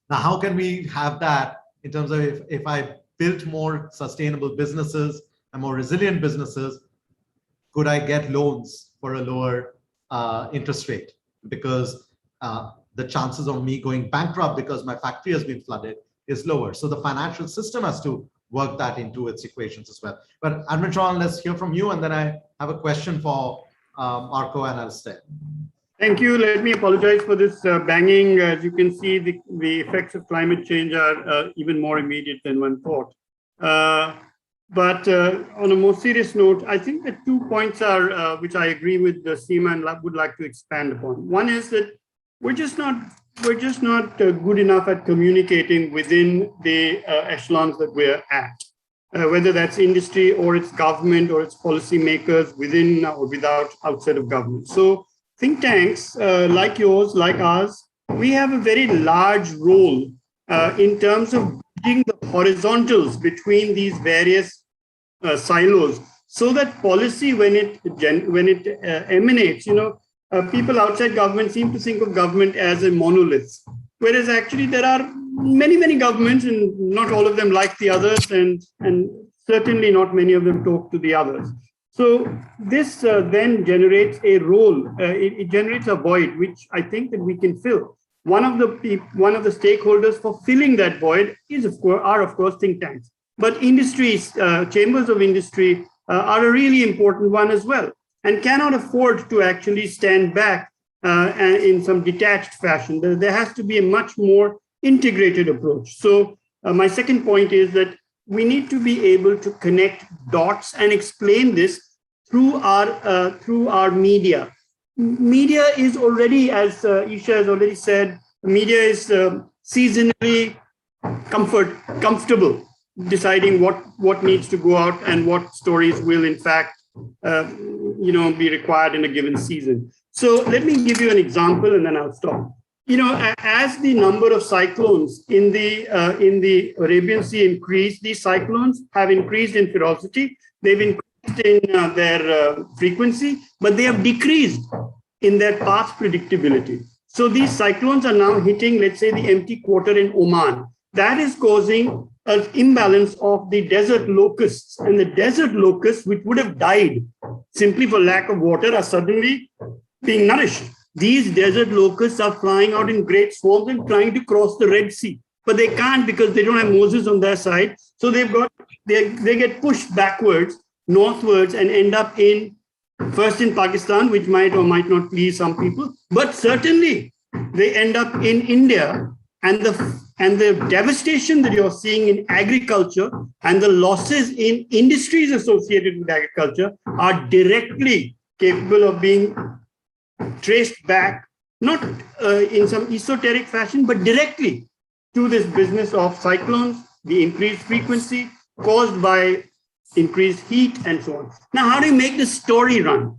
how can we have that in terms of if I built more sustainable businesses and more resilient businesses, could I get loans for a lower interest rate? Because the chances of me going bankrupt because my factory has been flooded is lower. So the financial system has to work that into its equations as well. But Admiral Chauhan, let's hear from you. And then I have a question for Marco and Alastair. Thank you. Let me apologize for this banging. As you can see, the effects of climate change are even more immediate than one thought. But on a more serious note, I think the 2 points are, which I agree with Seema and would like to expand upon. One is that we're just not good enough at communicating within the echelons that we're at, whether that's industry or it's government or it's policymakers within or without outside of government. So think tanks like yours, like ours, we have a very large role in terms of bridging the horizontals between these various silos, so that policy, when it emanates, people outside government seem to think of government as a monolith, whereas actually there are many governments, and not all of them like the others, and certainly not many of them talk to the others. So this then generates a role. It generates a void, which I think that we can fill. One of the stakeholders for filling that void is, of course, think tanks. But industries, chambers of industry are a really important one as well, and cannot afford to actually stand back in some detached fashion. There has to be a much more integrated approach. So my second point is that we need to be able to connect dots and explain this through our media. Media is already, as Esha has already said, media is seasonally comfortable deciding what needs to go out and what stories will in fact be required in a given season. So let me give you an example and then I'll stop. As the number of cyclones in the Arabian Sea increase, these cyclones have increased in ferocity. They've increased in their frequency, but they have decreased in their path predictability. So these cyclones are now hitting, let's say, the empty quarter in Oman. That is causing an imbalance of the desert locusts, and the desert locusts, which would have died simply for lack of water, are suddenly being nourished. These desert locusts are flying out in great swarms and trying to cross the Red Sea, but they can't because they don't have Moses on their side. So they get pushed backwards, northwards, and end up first in Pakistan, which might or might not please some people, but certainly they end up in India, and the devastation that you're seeing in agriculture and the losses in industries associated with agriculture are directly capable of being traced back, not in some esoteric fashion, but directly to this business of cyclones, the increased frequency caused by increased heat and so on. Now, how do you make the story run?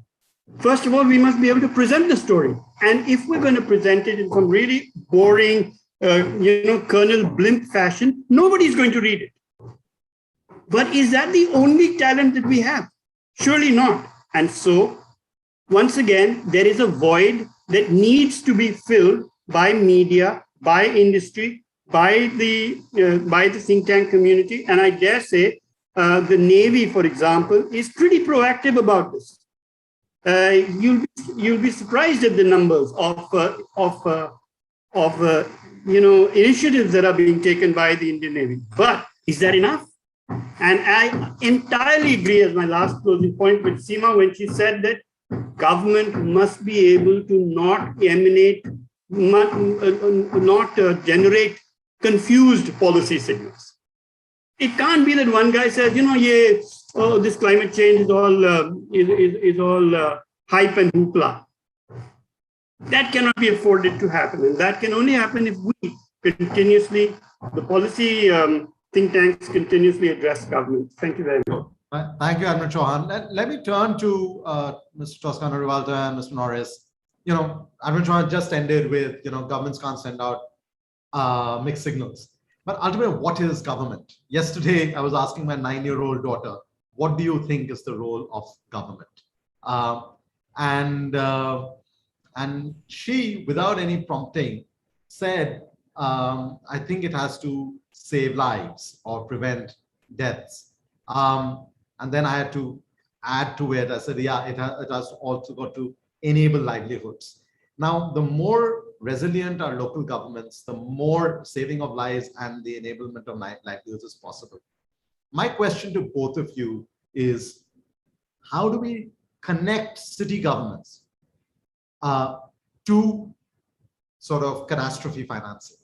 First of all, we must be able to present the story. And if we're going to present it in some really boring, Colonel Blimp fashion, nobody's going to read it. But is that the only talent that we have? Surely not. And so, once again, there is a void that needs to be filled by media, by industry, by the think tank community. And I dare say the Navy, for example, is pretty proactive about this. You'll be surprised at the numbers of initiatives that are being taken by the Indian Navy. But is that enough? And I entirely agree, as my last closing point, with Seema when she said that government must be able to not generate confused policy signals. It can't be that one guy says, this climate change is all hype and hoopla. That cannot be afforded to happen, and that can only happen if we continuously, the policy think tanks continuously address government. Thank you very much. Thank you, Admiral Chauhan. Let me turn to Mr. Toscano-Rivalta and Mr. Norris. Admiral Chauhan just ended with, governments can't send out mixed signals. But ultimately, what is government? Yesterday, I was asking my 9-year-old daughter, what do you think is the role of government? And she, without any prompting, said, I think it has to save lives or prevent deaths. And then I had to add to it. I said, yeah, it has also got to enable livelihoods. Now, the more resilient our local governments, the more saving of lives and the enablement of livelihoods is possible. My question to both of you is, how do we connect city governments to sort of catastrophe financing?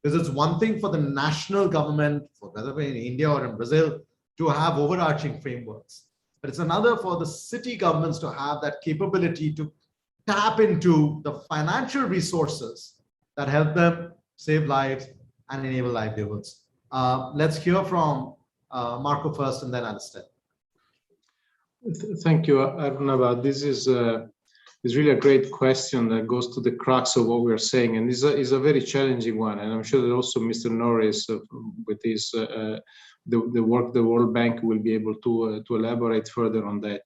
Because it's one thing for the national government, for whether in India or in Brazil, to have overarching frameworks. But it's another for the city governments to have that capability to tap into the financial resources that help them save lives and enable livelihoods. Let's hear from Marco first and then Alastair. Thank you, Arunabha. This is really a great question that goes to the crux of what we're saying, and is a very challenging one. And I'm sure that also Mr. Norris, with his the work the World Bank will be able to elaborate further on that.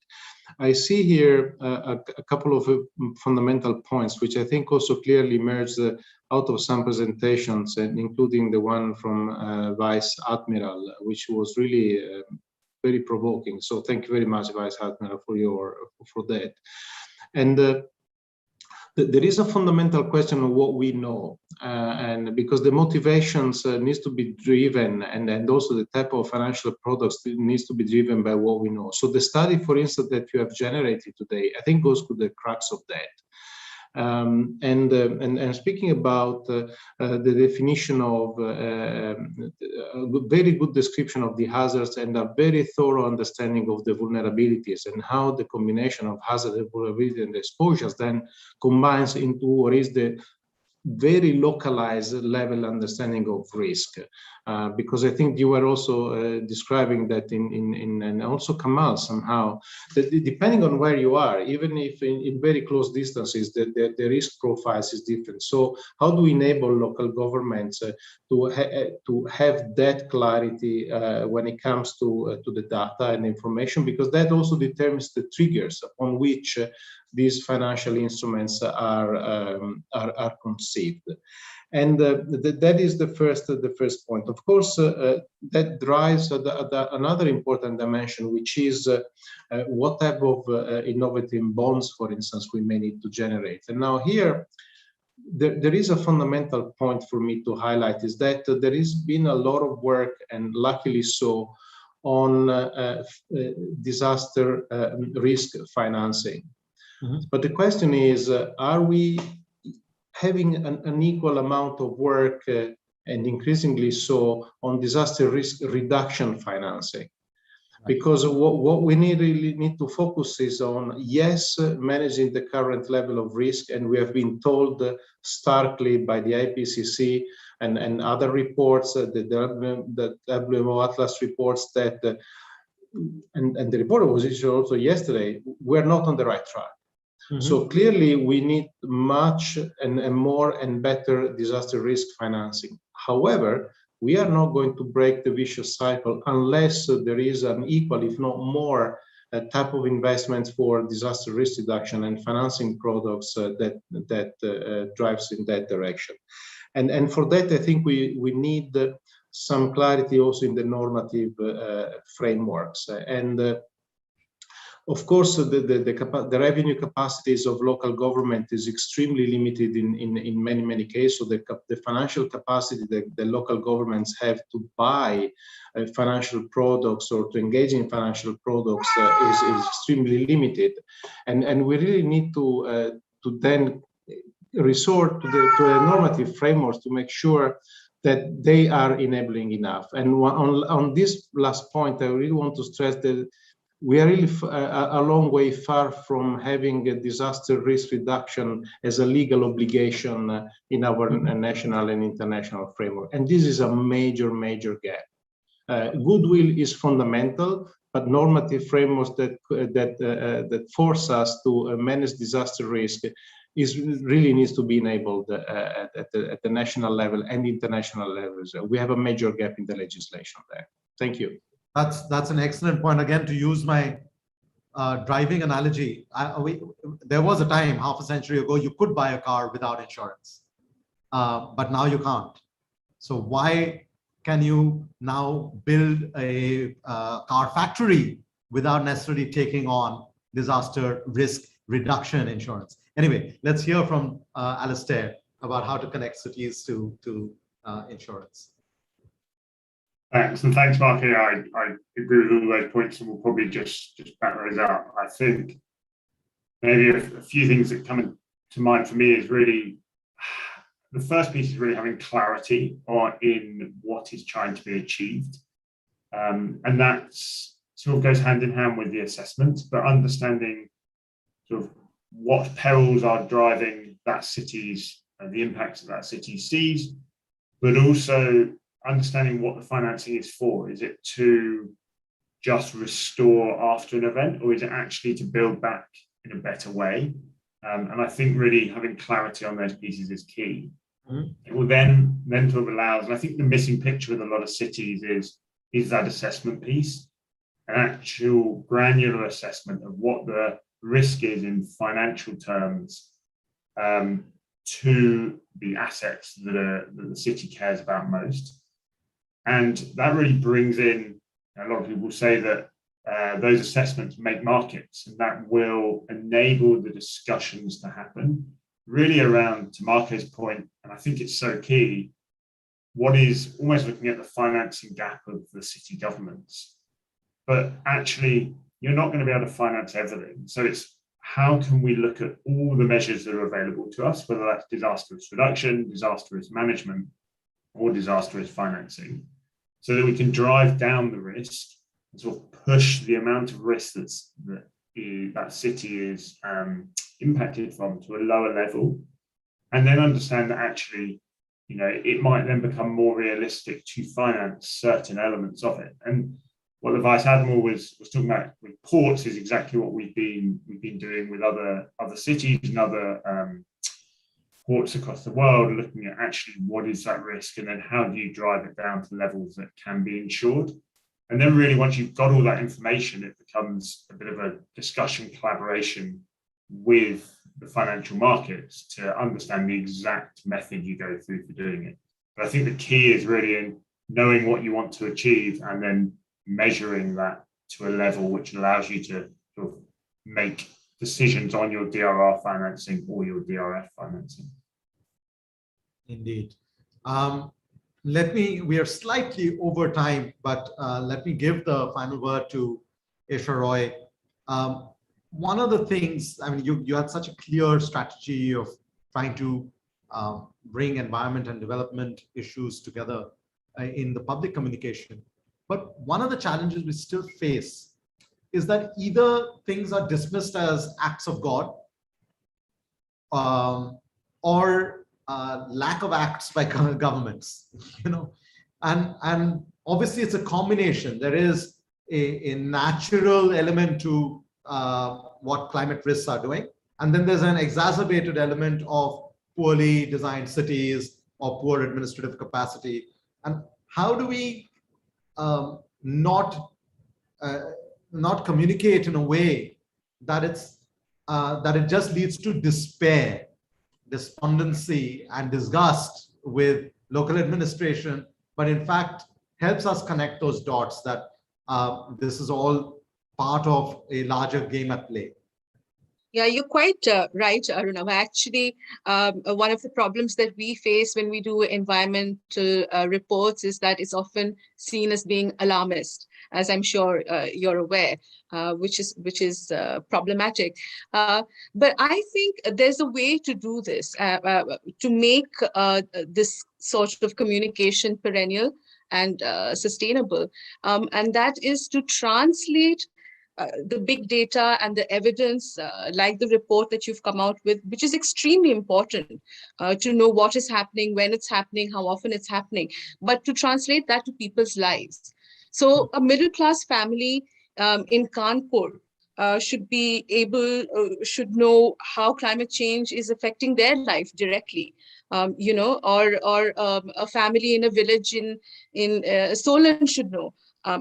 I see here a couple of fundamental points, which I think also clearly emerged out of some presentations, and including the one from Vice Admiral, which was really very provoking. So thank you very much, Vice Admiral, for that. And there is a fundamental question of what we know, and because the motivations needs to be driven, and also the type of financial products needs to be driven by what we know. So the study, for instance, that you have generated today, I think goes to the crux of that. And speaking about the definition of a very good description of the hazards and a very thorough understanding of the vulnerabilities and how the combination of hazard and vulnerability and exposures then combines into what is the very localized level understanding of risk, because I think you were also describing that and also Kamal somehow, that depending on where you are, even if in very close distances, the risk profiles is different. So how do we enable local governments to have that clarity when it comes to the data and information, because that also determines the triggers on which these financial instruments are conceived. And that is the first point. Of course, that drives another important dimension, which is what type of innovative bonds, for instance, we may need to generate. And now here, there is a fundamental point for me to highlight, is that there has been a lot of work, and luckily so, on disaster risk financing. But the question is, are we having an equal amount of work, and increasingly so, on disaster risk reduction financing? Because what we really need to focus is on, yes, managing the current level of risk, and we have been told starkly by the IPCC and other reports, the WMO Atlas reports that, and the report was issued also yesterday, we're not on the right track. So clearly we need much and more and better disaster risk financing. However, we are not going to break the vicious cycle unless there is an equal, if not more, type of investments for disaster risk reduction and financing products that drives in that direction. And for that, I think we need some clarity also in the normative frameworks. And of course, the revenue capacities of local government is extremely limited in many cases. So the financial capacity that the local governments have to buy financial products or to engage in financial products is extremely limited, and we really need to then resort to the normative frameworks to make sure that they are enabling enough. And on this last point, I really want to stress that we are really a long way far from having a disaster risk reduction as a legal obligation in our national and international framework. And this is a major gap. Goodwill is fundamental, but normative frameworks that force us to manage disaster risk really needs to be enabled at the national level and international levels. We have a major gap in the legislation there. Thank you. That's an excellent point. Again, to use my driving analogy, there was a time half a century ago you could buy a car without insurance, but now you can't. So why can you now build a car factory without necessarily taking on disaster risk reduction insurance? Anyway, let's hear from Alastair about how to connect cities to insurance. Thanks, and thanks, Mark. I agree with all those points, and we'll probably just back those up. I think maybe a few things that come to mind for me is really, the first piece is really having clarity in what is trying to be achieved. And that sort of goes hand in hand with the assessment, but understanding sort of what perils are driving that city's, the impacts that that city sees, but also understanding what the financing is for. Is it to just restore after an event, or is it actually to build back in a better way? And I think really having clarity on those pieces is key. It will then sort of allows, and I think the missing picture with a lot of cities is that assessment piece. an actual granular assessment of what the risk is in financial terms to the assets that the city cares about most. And that really brings in, a lot of people say that those assessments make markets, and that will enable the discussions to happen really around, to Marco's point, and I think it's so key, what is almost looking at the financing gap of the city governments. But actually, you're not going to be able to finance everything. So it's how can we look at all the measures that are available to us, whether that's disaster risk reduction, disaster risk management, or disaster risk financing, so that we can drive down the risk and sort of push the amount of risk that city is impacted from to a lower level, and then understand that actually, you know, it might then become more realistic to finance certain elements of it. And what the Vice Admiral was talking about with ports is exactly what we've been doing with other cities and other ports across the world, looking at actually what is that risk, and then how do you drive it down to levels that can be insured. And then really, once you've got all that information, it becomes a bit of a discussion, collaboration with the financial markets to understand the exact method you go through for doing it. But I think the key is really in knowing what you want to achieve and then measuring that to a level which allows you to sort of make decisions on your DRR financing or your DRF financing. Indeed. We are slightly over time, but let me give the final word to Esha Roy. One of the things, I mean, you had such a clear strategy of trying to bring environment and development issues together in the public communication. But one of the challenges we still face is that either things are dismissed as acts of God or lack of acts by governments, you know, and obviously it's a combination. There is a natural element to what climate risks are doing, and then there's an exacerbated element of poorly designed cities or poor administrative capacity. And how do we not communicate in a way that it just leads to despair, despondency, and disgust with local administration, but in fact helps us connect those dots that this is all part of a larger game at play? Yeah, you're quite right, Aruna. Actually, one of the problems that we face when we do environmental reports is that it's often seen as being alarmist, as I'm sure you're aware, which is problematic. But I think there's a way to do this, to make this sort of communication perennial and sustainable, and that is to translate the big data and the evidence, like the report that you've come out with, which is extremely important to know what is happening, when it's happening, how often it's happening, but to translate that to people's lives. So a middle-class family in Kanpur should know how climate change is affecting their life directly. You know, or a family in a village in Solan should know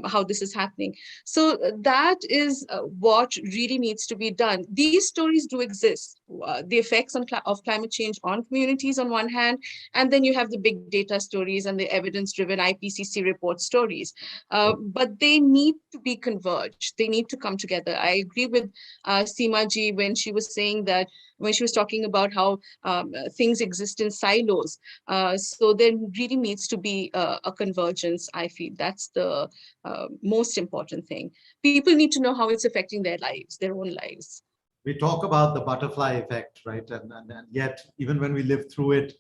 how this is happening. So that is what really needs to be done. These stories do exist, the effects of climate change on communities on one hand, and then you have the big data stories and the evidence-driven IPCC report stories. But they need to be converged. They need to come together. I agree with Seema ji when she was saying that, when she was talking about how things exist in silos. So there really needs to be a convergence, I feel. That's the most important thing. People need to know how it's affecting their lives, their own lives. We talk about the butterfly effect, right? And yet, even when we live through it,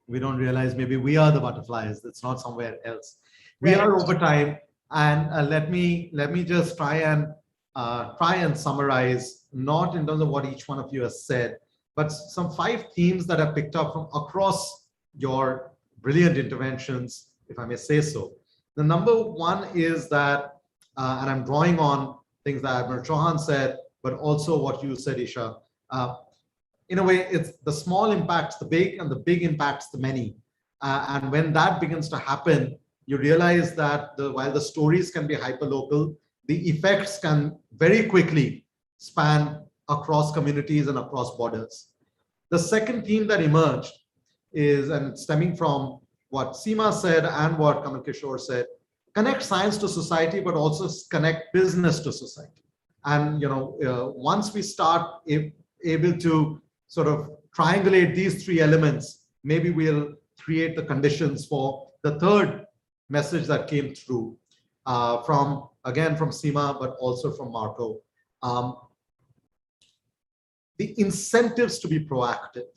we don't realize maybe we are the butterflies. It's not somewhere else. We are over time, and let me just try and summarize, not in terms of what each one of you has said, but some 5 themes that are picked up from across your brilliant interventions, if I may say so. The number one is that, and I'm drawing on things that Admiral Chauhan said, but also what you said, Esha. In a way, it's the small impacts the big, and the big impacts the many. And when that begins to happen, you realize that while the stories can be hyperlocal, the effects can very quickly span across communities and across borders. The second theme that emerged is, and stemming from what Seema said and what Kamal Kishore said, connect science to society, but also connect business to society. And once we start able to sort of triangulate these three elements, maybe we'll create the conditions for the third message that came through from Seema, but also from Marco. The incentives to be proactive,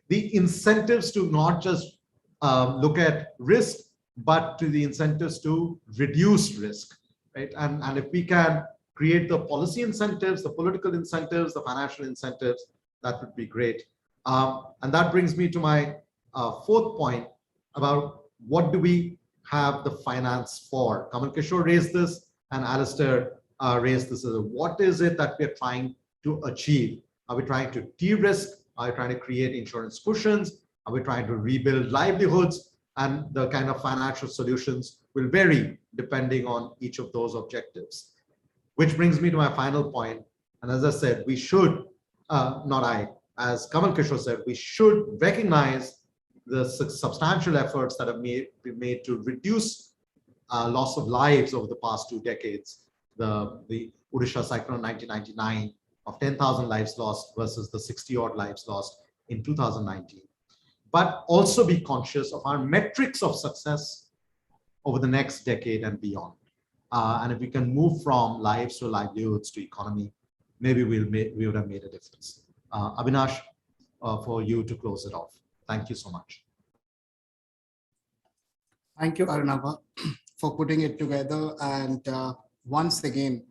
the incentives to not just look at risk, but to the incentives to reduce risk, right? And if we can create the policy incentives, the political incentives, the financial incentives, that would be great. And that brings me to my fourth point about what do we have the finance for. Kamal Kishore raised this and Alastair raised this. What is it that we're trying to achieve? Are we trying to de-risk? Are we trying to create insurance cushions? Are we trying to rebuild livelihoods? And the kind of financial solutions will vary depending on each of those objectives. Which brings me to my final point. And as I said, we should, as Kamal Kishore said, we should recognize the substantial efforts that have been made to reduce loss of lives over the past 2 decades. The Odisha cyclone 1999 of 10,000 lives lost versus the 60-odd lives lost in 2019. But also be conscious of our metrics of success over the next decade and beyond. And if we can move from lives to livelihoods to economy, maybe we would have made a difference. Avinash, for you to close it off. Thank you so much. Thank you, Arunabha, for putting it together. And once again,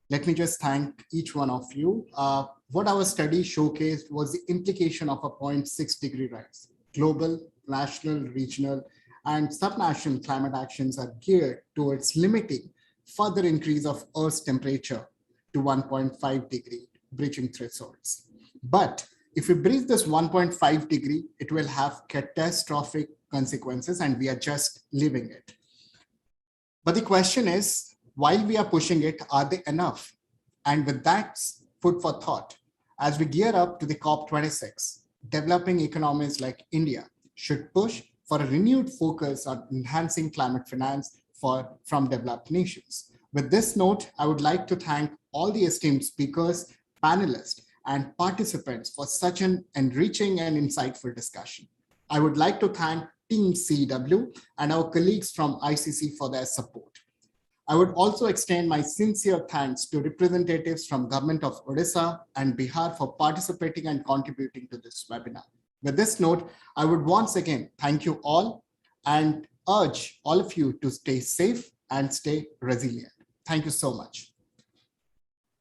let me just thank each one of you. What our study showcased was the implication of a 0.6 degree rise. Global, national, regional, and subnational climate actions are geared towards limiting further increase of Earth's temperature to 1.5 degree, breaching thresholds. But if we breach this 1.5 degree, it will have catastrophic consequences, and we are just living it. But the question is, while we are pushing it, are they enough? And with that food for thought, as we gear up to the COP26, developing economies like India should push for a renewed focus on enhancing climate finance from developed nations. With this note, I would like to thank all the esteemed speakers, panelists, and participants for such an enriching and insightful discussion. I would like to thank Team CEEW and our colleagues from ICC for their support. I would also extend my sincere thanks to representatives from Government of Odisha and Bihar for participating and contributing to this webinar. With this note, I would once again thank you all and urge all of you to stay safe and stay resilient. Thank you so much.